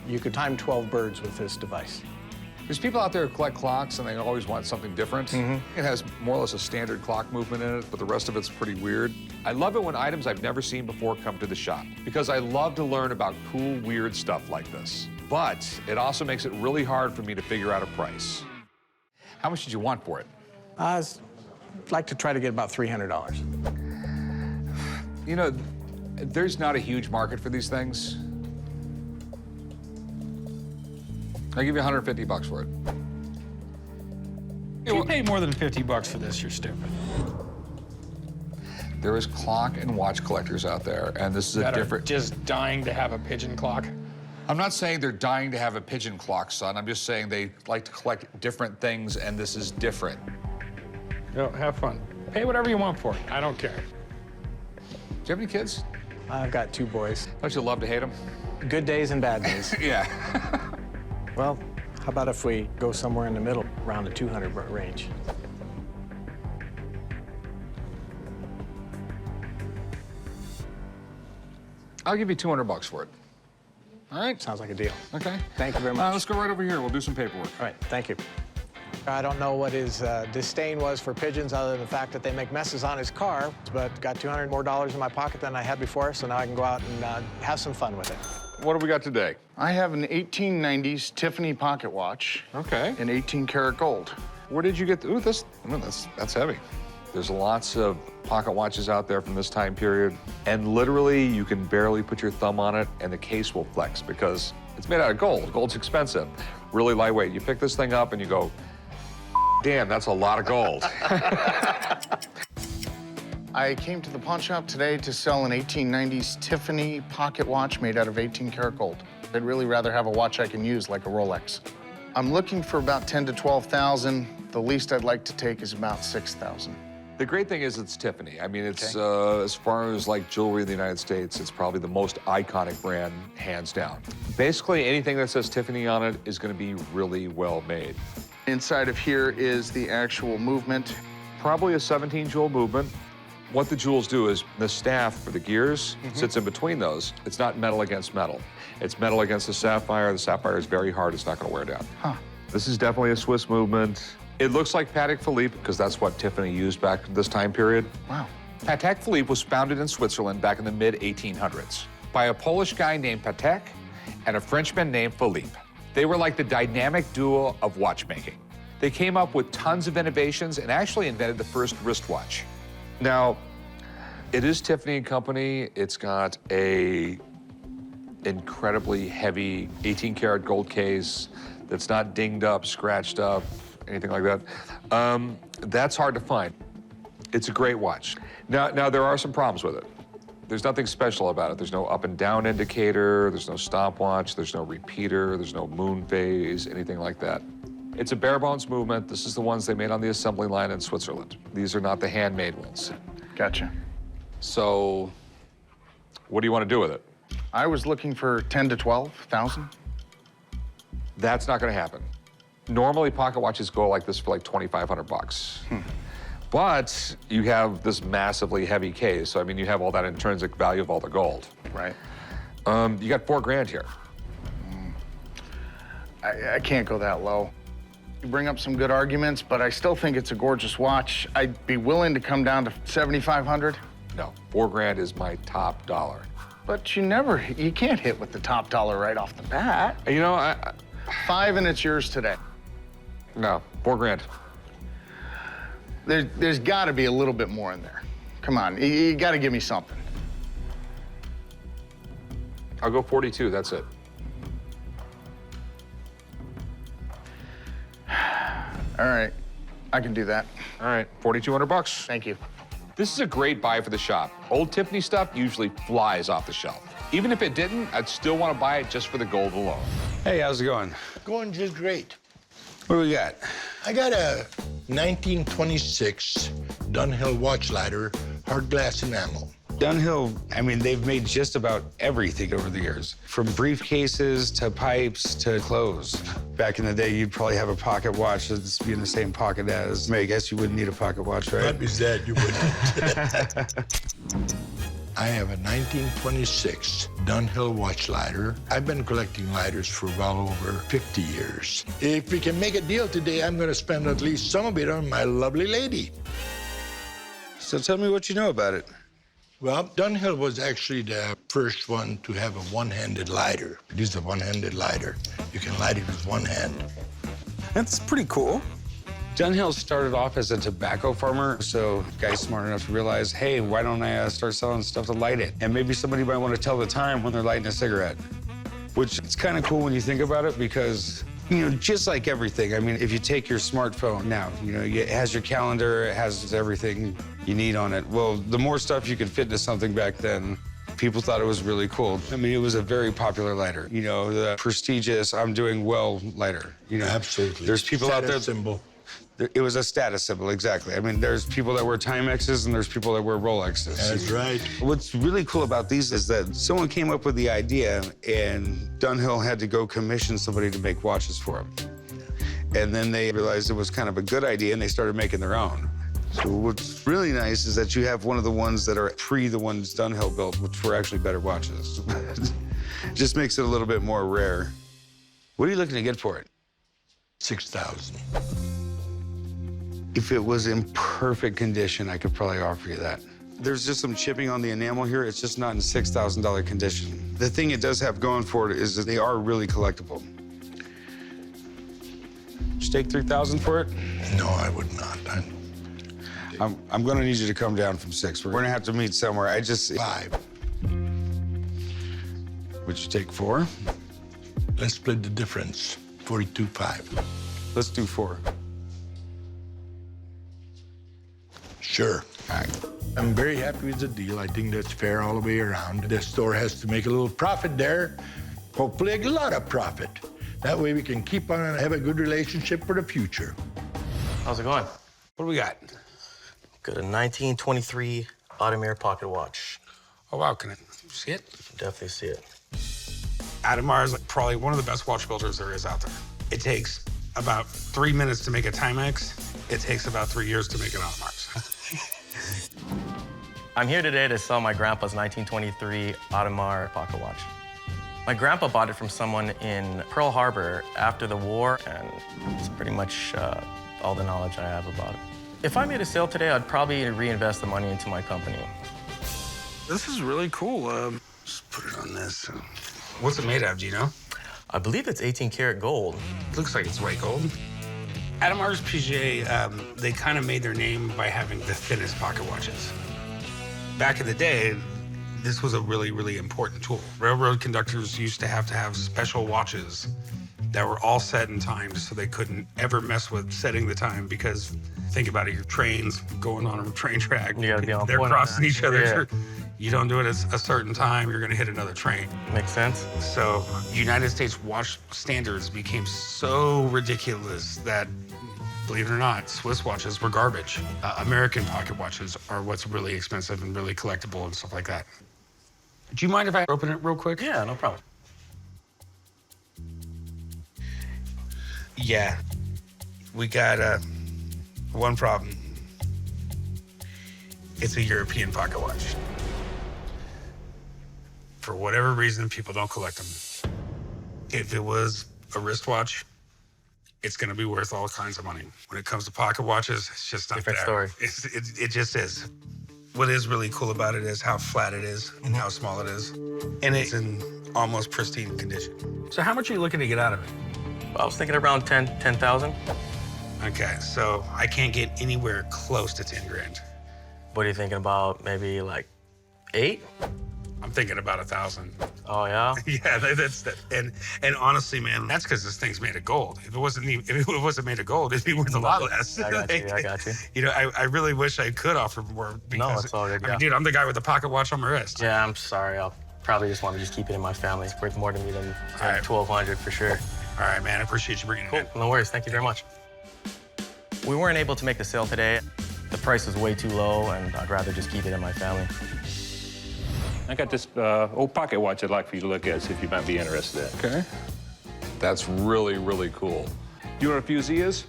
you could time 12 birds with this device. There's people out there who collect clocks and they always want something different. It has more or less a standard clock movement in it, but the rest of it's pretty weird. I love it when items I've never seen before come to the shop because I love to learn about cool, weird stuff like this. But it also makes it really hard for me to figure out a price. How much did you want for it? I'd like to try to get about $300. You know, there's not a huge market for these things. I'll give you $150 for it. If you pay more than $50 for this, you're stupid. There is clock and watch collectors out there, and this is a different... just dying to have a pigeon clock. I'm not saying they're dying to have a pigeon clock, son. I'm just saying they like to collect different things, and this is different. No, have fun. Pay whatever you want for it. I don't care. Do you have any kids? I've got 2 boys. Don't you love to hate them? Good days and bad days. Yeah. Well, how about if we go somewhere in the middle, around the 200 range? I'll give you $200 for it. All right? Sounds like a deal. Okay. Thank you very much. Let's go right over here. We'll do some paperwork. All right, thank you. I don't know what his disdain was for pigeons other than the fact that they make messes on his car, but got $200 more in my pocket than I had before, so now I can go out and have some fun with it. What do we got today? I have an 1890s Tiffany pocket watch. Okay. In 18 karat gold. Where did you get ooh, this? I mean, that's heavy. There's lots of pocket watches out there from this time period, and literally you can barely put your thumb on it and the case will flex because it's made out of gold. Gold's expensive, really lightweight. You pick this thing up and you go, damn, that's a lot of gold. I came to the pawn shop today to sell an 1890s Tiffany pocket watch made out of 18 karat gold. I'd really rather have a watch I can use like a Rolex. I'm looking for about 10 to 12,000. The least I'd like to take is about 6,000. The great thing is it's Tiffany. I mean, it's as far as like jewelry in the United States, it's probably the most iconic brand, hands down. Basically, anything that says Tiffany on it is going to be really well made. Inside of here is the actual movement. Probably a 17 jewel movement. What the jewels do is the staff for the gears sits in between those. It's not metal against metal. It's metal against the sapphire. The sapphire is very hard. It's not going to wear down. Huh. This is definitely a Swiss movement. It looks like Patek Philippe because that's what Tiffany used back in this time period. Wow. Patek Philippe was founded in Switzerland back in the mid-1800s by a Polish guy named Patek and a Frenchman named Philippe. They were like the dynamic duo of watchmaking. They came up with tons of innovations and actually invented the first wristwatch. Now, it is Tiffany & Company. It's got a incredibly heavy 18-karat gold case that's not dinged up, scratched up, anything like that. That's hard to find. It's a great watch. Now there are some problems with it. There's nothing special about it. There's no up and down indicator, there's no stopwatch, there's no repeater, there's no moon phase, anything like that. It's a bare bones movement. This is the ones they made on the assembly line in Switzerland. These are not the handmade ones. Gotcha. So, what do you want to do with it? I was looking for 10 to 12,000. That's not going to happen. Normally, pocket watches go like this for like 2,500 bucks. But you have this massively heavy case. So, I mean, you have all that intrinsic value of all the gold. Right. You got $4,000 here. I can't go that low. You bring up some good arguments, but I still think it's a gorgeous watch. I'd be willing to come down to 7,500. No, $4,000 is my top dollar. But you can't hit with the top dollar right off the bat. You know, $5 and it's yours today. No, $4,000. There's got to be a little bit more in there. Come on, you got to give me something. I'll go 42, that's it. All right, I can do that. All right, 4,200 bucks. Thank you. This is a great buy for the shop. Old Tiffany stuff usually flies off the shelf. Even if it didn't, I'd still want to buy it just for the gold alone. Hey, how's it going? Going just great. What do we got? I got a 1926 Dunhill watch lighter, hard glass enamel. Dunhill, I mean, they've made just about everything over the years, from briefcases to pipes to clothes. Back in the day, you'd probably have a pocket watch that's be in the same pocket as me. I guess you wouldn't need a pocket watch, right? That is that, you wouldn't. I have a 1926 Dunhill watch lighter. I've been collecting lighters for well over 50 years. If we can make a deal today, I'm going to spend at least some of it on my lovely lady. So tell me what you know about it. Well, Dunhill was actually the first one to have a one-handed lighter. It is a one-handed lighter. You can light it with one hand. That's pretty cool. Dunhill started off as a tobacco farmer, so guys smart enough to realize, hey, why don't I start selling stuff to light it? And maybe somebody might want to tell the time when they're lighting a cigarette. Which is kind of cool when you think about it because, you know, just like everything, I mean, if you take your smartphone now, you know, it has your calendar, it has everything you need on it. Well, the more stuff you could fit into something back then, people thought it was really cool. I mean, it was a very popular lighter. You know, the prestigious, I'm doing well lighter. You know, absolutely. There's people out there. Symbol. It was a status symbol, exactly. I mean, there's people that wear Timexes and there's people that wear Rolexes. That's right. What's really cool about these is that someone came up with the idea and Dunhill had to go commission somebody to make watches for them. And then they realized it was kind of a good idea and they started making their own. So what's really nice is that you have one of the ones that are pre the ones Dunhill built, which were actually better watches. Just makes it a little bit more rare. What are you looking to get for it? 6,000. If it was in perfect condition, I could probably offer you that. There's just some chipping on the enamel here. It's just not in $6,000 condition. The thing it does have going for it is that they are really collectible. Would you take $3,000 for it? No, I would not. I'm gonna need you to come down from 6. We're gonna have to meet somewhere. 5. Would you take 4? Let's split the difference. 42.5. Let's do 4. Sure. All right. I'm very happy with the deal. I think that's fair all the way around. The store has to make a little profit there. Hopefully a lot of profit. That way we can keep on and have a good relationship for the future. How's it going? What do we got? Got a 1923 Audemars pocket watch. Oh, wow, can I see it? Definitely see it. Audemars is probably one of the best watch builders there is out there. It takes about 3 minutes to make a Timex. It takes about 3 years to make an Audemars. I'm here today to sell my grandpa's 1923 Audemars pocket watch. My grandpa bought it from someone in Pearl Harbor after the war, and it's pretty much all the knowledge I have about it. If I made a sale today, I'd probably reinvest the money into my company. This is really cool. Just put it on this. What's it made of, do you know? I believe it's 18 karat gold. Looks like it's white gold. Audemars Piguet, they kind of made their name by having the thinnest pocket watches. Back in the day, this was a really, really important tool. Railroad conductors used to have special watches that were all set in time so they couldn't ever mess with setting the time, because think about it, your trains going on a train track, You gotta be on they're point. crossing each other. Yeah. You don't do it at a certain time, you're gonna hit another train. Makes sense. So United States watch standards became so ridiculous that, believe it or not, Swiss watches were garbage. American pocket watches are what's really expensive and really collectible and stuff like that. Do you mind if I open it real quick? Yeah, no problem. Yeah, we got one problem. It's a European pocket watch. For whatever reason, people don't collect them. If it was a wristwatch, it's gonna be worth all kinds of money. When it comes to pocket watches, it's just not Different there. story. It just is. What is really cool about it is how flat it is and how small it is. And it's in almost pristine condition. So how much are you looking to get out of it? I was thinking around 10,000. Okay, so I can't get anywhere close to 10 grand. What are you thinking about? Maybe like 8? I'm thinking about 1,000. Oh yeah? Yeah, that's that. And honestly, man, that's because this thing's made of gold. If it wasn't made of gold, it'd be worth a lot less. I got you. I got you. You know, I really wish I could offer more. Because, No, it's all good. I mean, Yeah. dude, I'm the guy with the pocket watch on my wrist. Yeah, I'm sorry. I'll probably just want to keep it in my family. It's worth more to me than All right. 1,200 for sure. All right, man. I appreciate you bringing it in. No worries. Thank you very much. We weren't able to make the sale today. The price was way too low, and I'd rather just keep it in my family. I got this old pocket watch I'd like for you to look at, see if you might be interested in. Okay. That's really, really cool. You know what a Fusee is?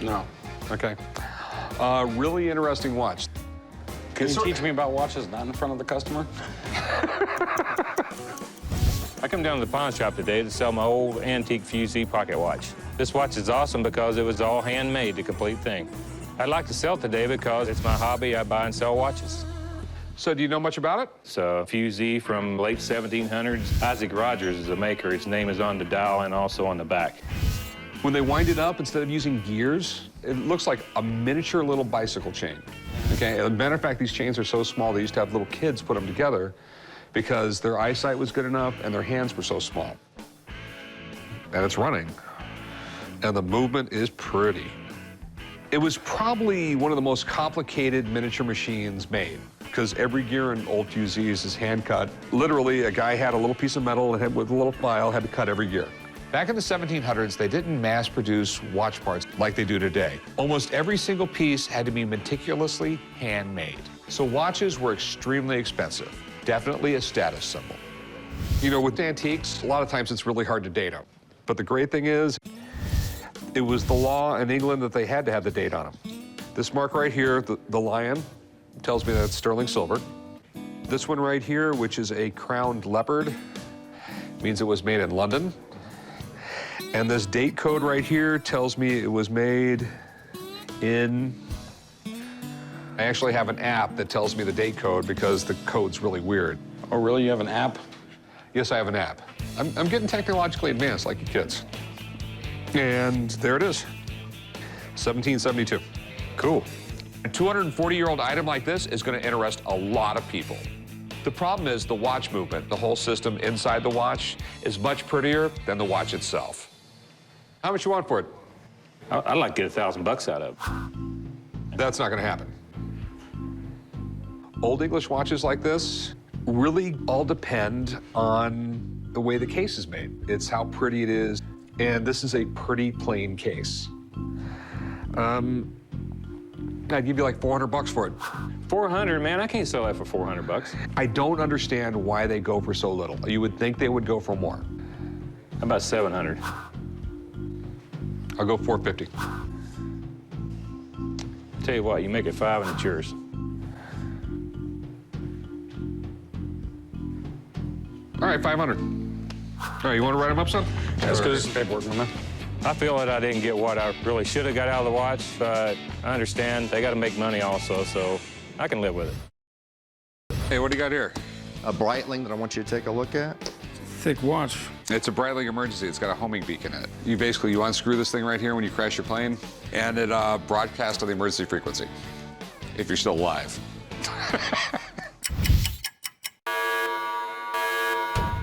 No. Okay. Really interesting watch. Can you teach me about watches not in front of the customer? I come down to the pawn shop today to sell my old antique Fusee pocket watch. This watch is awesome because it was all handmade, the complete thing. I'd like to sell it today because it's my hobby. I buy and sell watches. So do you know much about it? It's a Fusee from late 1700s. Isaac Rogers is the maker. His name is on the dial and also on the back. When they wind it up, instead of using gears, it looks like a miniature little bicycle chain. Okay, as a matter of fact, these chains are so small, they used to have little kids put them together because their eyesight was good enough and their hands were so small. And it's running. And the movement is pretty. It was probably one of the most complicated miniature machines made because every gear in old Fusees is hand cut. Literally, a guy had a little piece of metal and with a little file had to cut every gear. Back in the 1700s, they didn't mass produce watch parts like they do today. Almost every single piece had to be meticulously handmade. So watches were extremely expensive, definitely a status symbol. You know, with antiques, a lot of times it's really hard to date them. But the great thing is, it was the law in England that they had to have the date on them. This mark right here, the lion, tells me that it's sterling silver. This one right here, which is a crowned leopard, means it was made in London. And this date code right here tells me it was made in... I actually have an app that tells me the date code because the code's really weird. Oh, really? You have an app? Yes, I have an app. I'm getting technologically advanced like you kids. And there it is, 1772. Cool. A 240-year-old item like this is going to interest a lot of people. The problem is the watch movement, the whole system inside the watch, is much prettier than the watch itself. How much you want for it? I'd like to get $1,000 out of it. That's not going to happen. Old English watches like this really all depend on the way the case is made. It's how pretty it is. And this is a pretty plain case. I'd give you like 400 bucks for it. 400, man, I can't sell that for 400 bucks. I don't understand why they go for so little. You would think they would go for more. How about 700? I'll go 450. Tell you what, you make it 5 and it's yours. All right, 500. All right, you want to write them up, son? That's good as some paperwork, man. I feel that I didn't get what I really should have got out of the watch, but I understand they got to make money also, so I can live with it. Hey, what do you got here? A Breitling that I want you to take a look at. Thick watch. It's a Breitling emergency. It's got a homing beacon in it. You unscrew this thing right here when you crash your plane, and it broadcasts on the emergency frequency, if you're still alive.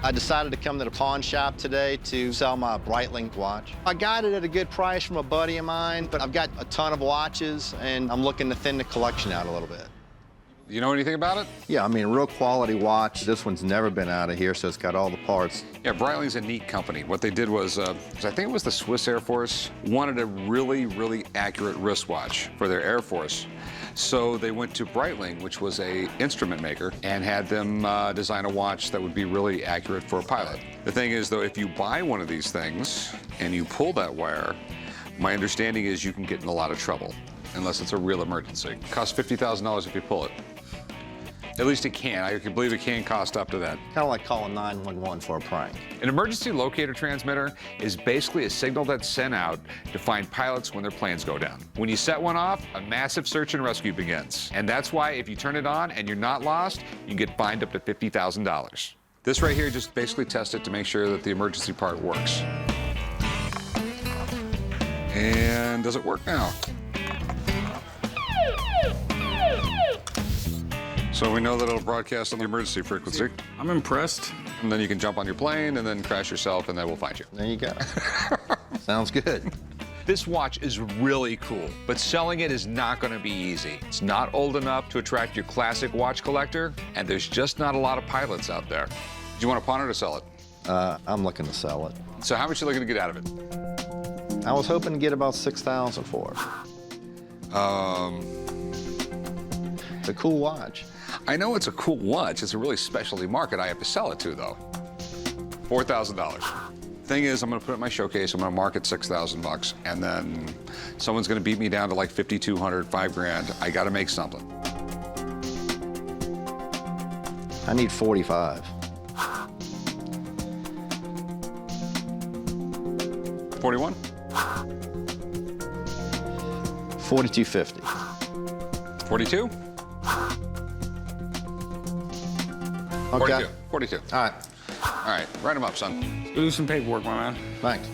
I decided to come to the pawn shop today to sell my Breitling watch. I got it at a good price from a buddy of mine, but I've got a ton of watches, and I'm looking to thin the collection out a little bit. You know anything about it? Yeah, I mean, a real quality watch. This one's never been out of here, so it's got all the parts. Yeah, Breitling's a neat company. What they did was, I think it was the Swiss Air Force, wanted a really, really accurate wristwatch for their Air Force. So they went to Breitling, which was an instrument maker, and had them design a watch that would be really accurate for a pilot. The thing is, though, if you buy one of these things and you pull that wire, my understanding is you can get in a lot of trouble, unless it's a real emergency. It costs $50,000 if you pull it. At least it can. I can believe it can cost up to that. Kind of like calling 911 for a prank. An emergency locator transmitter is basically a signal that's sent out to find pilots when their planes go down. When you set one off, a massive search and rescue begins. And that's why if you turn it on and you're not lost, you can get fined up to $50,000. This right here just basically tests it to make sure that the emergency part works. And does it work now? So we know that it'll broadcast on the emergency frequency. I'm impressed. And then you can jump on your plane and then crash yourself, and then we'll find you. There you go. Sounds good. This watch is really cool, but selling it is not going to be easy. It's not old enough to attract your classic watch collector, and there's just not a lot of pilots out there. Do you want to pawn it or sell it? I'm looking to sell it. So how much are you looking to get out of it? I was hoping to get about $6,000 for it. It's a cool watch. I know it's a cool watch. It's a really specialty market I have to sell it to, though. $4,000. Thing is, I'm going to put it in my showcase. I'm going to mark it $6,000, and then someone's going to beat me down to like $5,200, $5,000. I got to make something. I need 45. 41. 42.50. 42. Okay. 42. All right. All right, write them up, son. Let's do some paperwork, my man. Thanks.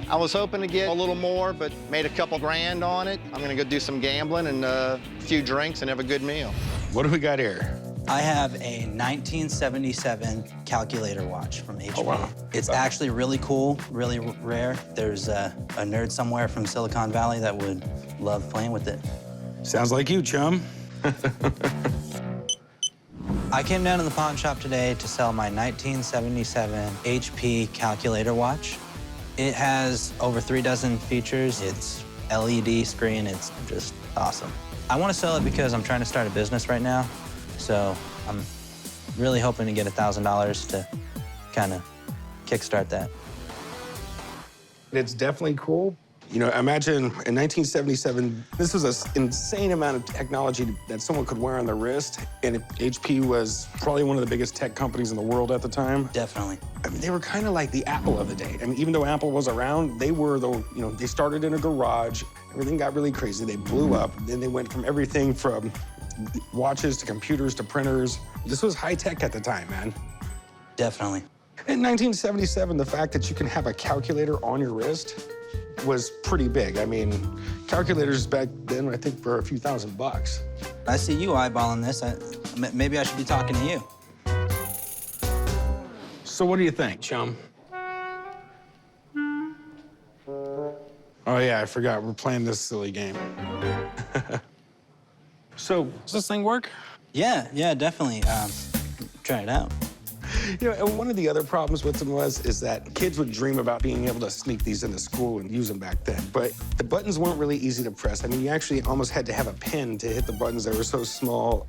I was hoping to get a little more, but made a couple grand on it. I'm gonna go do some gambling and a few drinks and have a good meal. What do we got here? I have a 1977 calculator watch from HP. Oh, wow. It's actually really cool, really rare. There's a nerd somewhere from Silicon Valley that would love playing with it. Sounds like you, chum. I came down to the pawn shop today to sell my 1977 HP calculator watch. It has over 3 dozen features. It's LED screen. It's just awesome. I want to sell it because I'm trying to start a business right now. So I'm really hoping to get $1,000 to kind of kickstart that. It's definitely cool. You know, imagine in 1977, this was an insane amount of technology that someone could wear on their wrist. And HP was probably one of the biggest tech companies in the world at the time. Definitely. I mean, they were kind of like the Apple of the day. I mean, even though Apple was around, they were they started in a garage. Everything got really crazy. They blew up. Then they went from everything from watches to computers to printers. This was high tech at the time, man. Definitely. In 1977, the fact that you can have a calculator on your wrist was pretty big. I mean, calculators back then, I think, were a few $1,000. I see you eyeballing this. Maybe I should be talking to you. So what do you think, chum? Oh, yeah, I forgot. We're playing this silly game. So, does this thing work? Yeah, definitely. Try it out. You know, and one of the other problems with them is that kids would dream about being able to sneak these into school and use them back then. But the buttons weren't really easy to press. I mean, you actually almost had to have a pen to hit the buttons that were so small.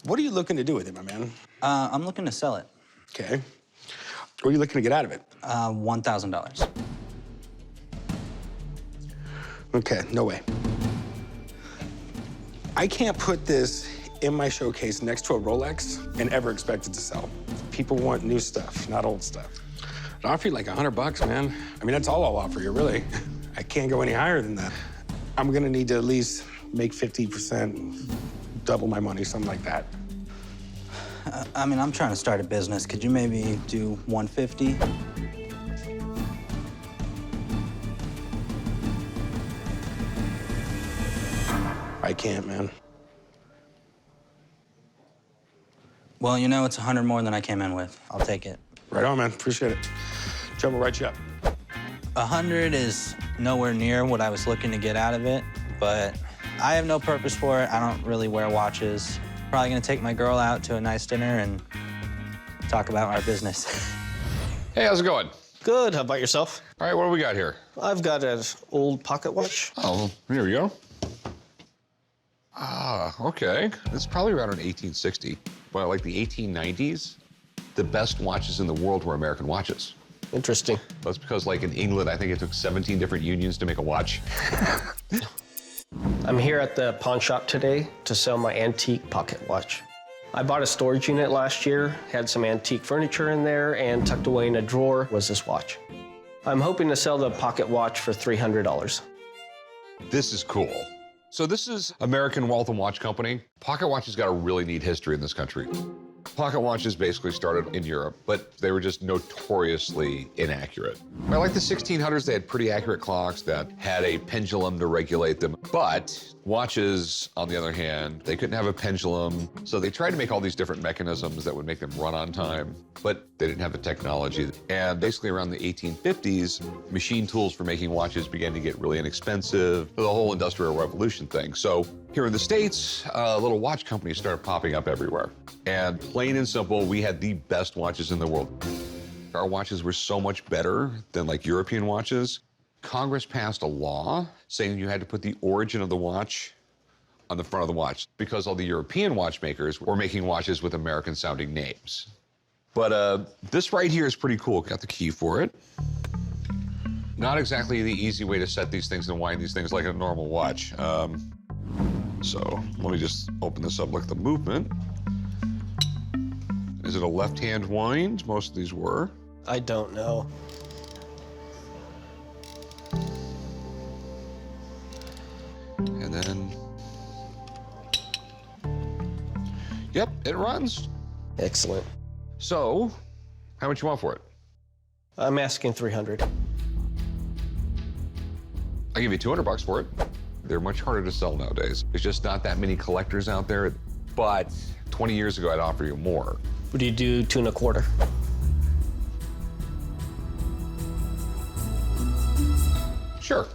What are you looking to do with it, my man? I'm looking to sell it. Okay. What are you looking to get out of it? $1,000. Okay, no way. I can't put this in my showcase next to a Rolex and ever expect it to sell. People want new stuff, not old stuff. I'll offer you like $100, man. I mean, that's all I'll offer you, really. I can't go any higher than that. I'm gonna need to at least make 50%, double my money, something like that. I mean, I'm trying to start a business. Could you maybe do 150? I can't, man. Well, you know, it's 100 more than I came in with. I'll take it. Right on, man. Appreciate it. Joe will write you up. 100 is nowhere near what I was looking to get out of it, but I have no purpose for it. I don't really wear watches. Probably gonna take my girl out to a nice dinner and talk about our business. Hey, how's it going? Good. How about yourself? All right, what do we got here? I've got an old pocket watch. Oh, here we go. Ah, okay. It's probably around in 1860. Well, like the 1890s, the best watches in the world were American watches. Interesting. That's because, like, in England, I think it took 17 different unions to make a watch. I'm here at the pawn shop today to sell my antique pocket watch. I bought a storage unit last year, had some antique furniture in there, and tucked away in a drawer was this watch. I'm hoping to sell the pocket watch for $300. This is cool. So this is American Waltham Watch Company. Pocket watches got a really neat history in this country. Pocket watches basically started in Europe, but they were just notoriously inaccurate. By like the 1600s, they had pretty accurate clocks that had a pendulum to regulate them. But watches, on the other hand, they couldn't have a pendulum. So they tried to make all these different mechanisms that would make them run on time, but they didn't have the technology. And basically around the 1850s, machine tools for making watches began to get really inexpensive, the whole Industrial Revolution thing. So here in the States, little watch companies started popping up everywhere. And plain and simple, we had the best watches in the world. Our watches were so much better than like European watches. Congress passed a law saying you had to put the origin of the watch on the front of the watch because all the European watchmakers were making watches with American sounding names. But this right here is pretty cool. Got the key for it. Not exactly the easy way to set these things and wind these things like a normal watch. So let me just open this up, look at the movement. Is it a left-hand wind? Most of these were. I don't know. And then, yep, it runs. Excellent. So, how much you want for it? I'm asking $300. I'll give you $200 for it. They're much harder to sell nowadays. There's just not that many collectors out there. But 20 years ago, I'd offer you more. Would you do $2.25? Sure.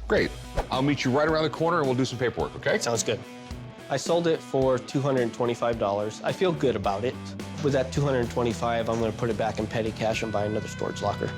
Great. I'll meet you right around the corner and we'll do some paperwork, okay? Sounds good. I sold it for $225. I feel good about it. With that $225, I'm gonna put it back in petty cash and buy another storage locker.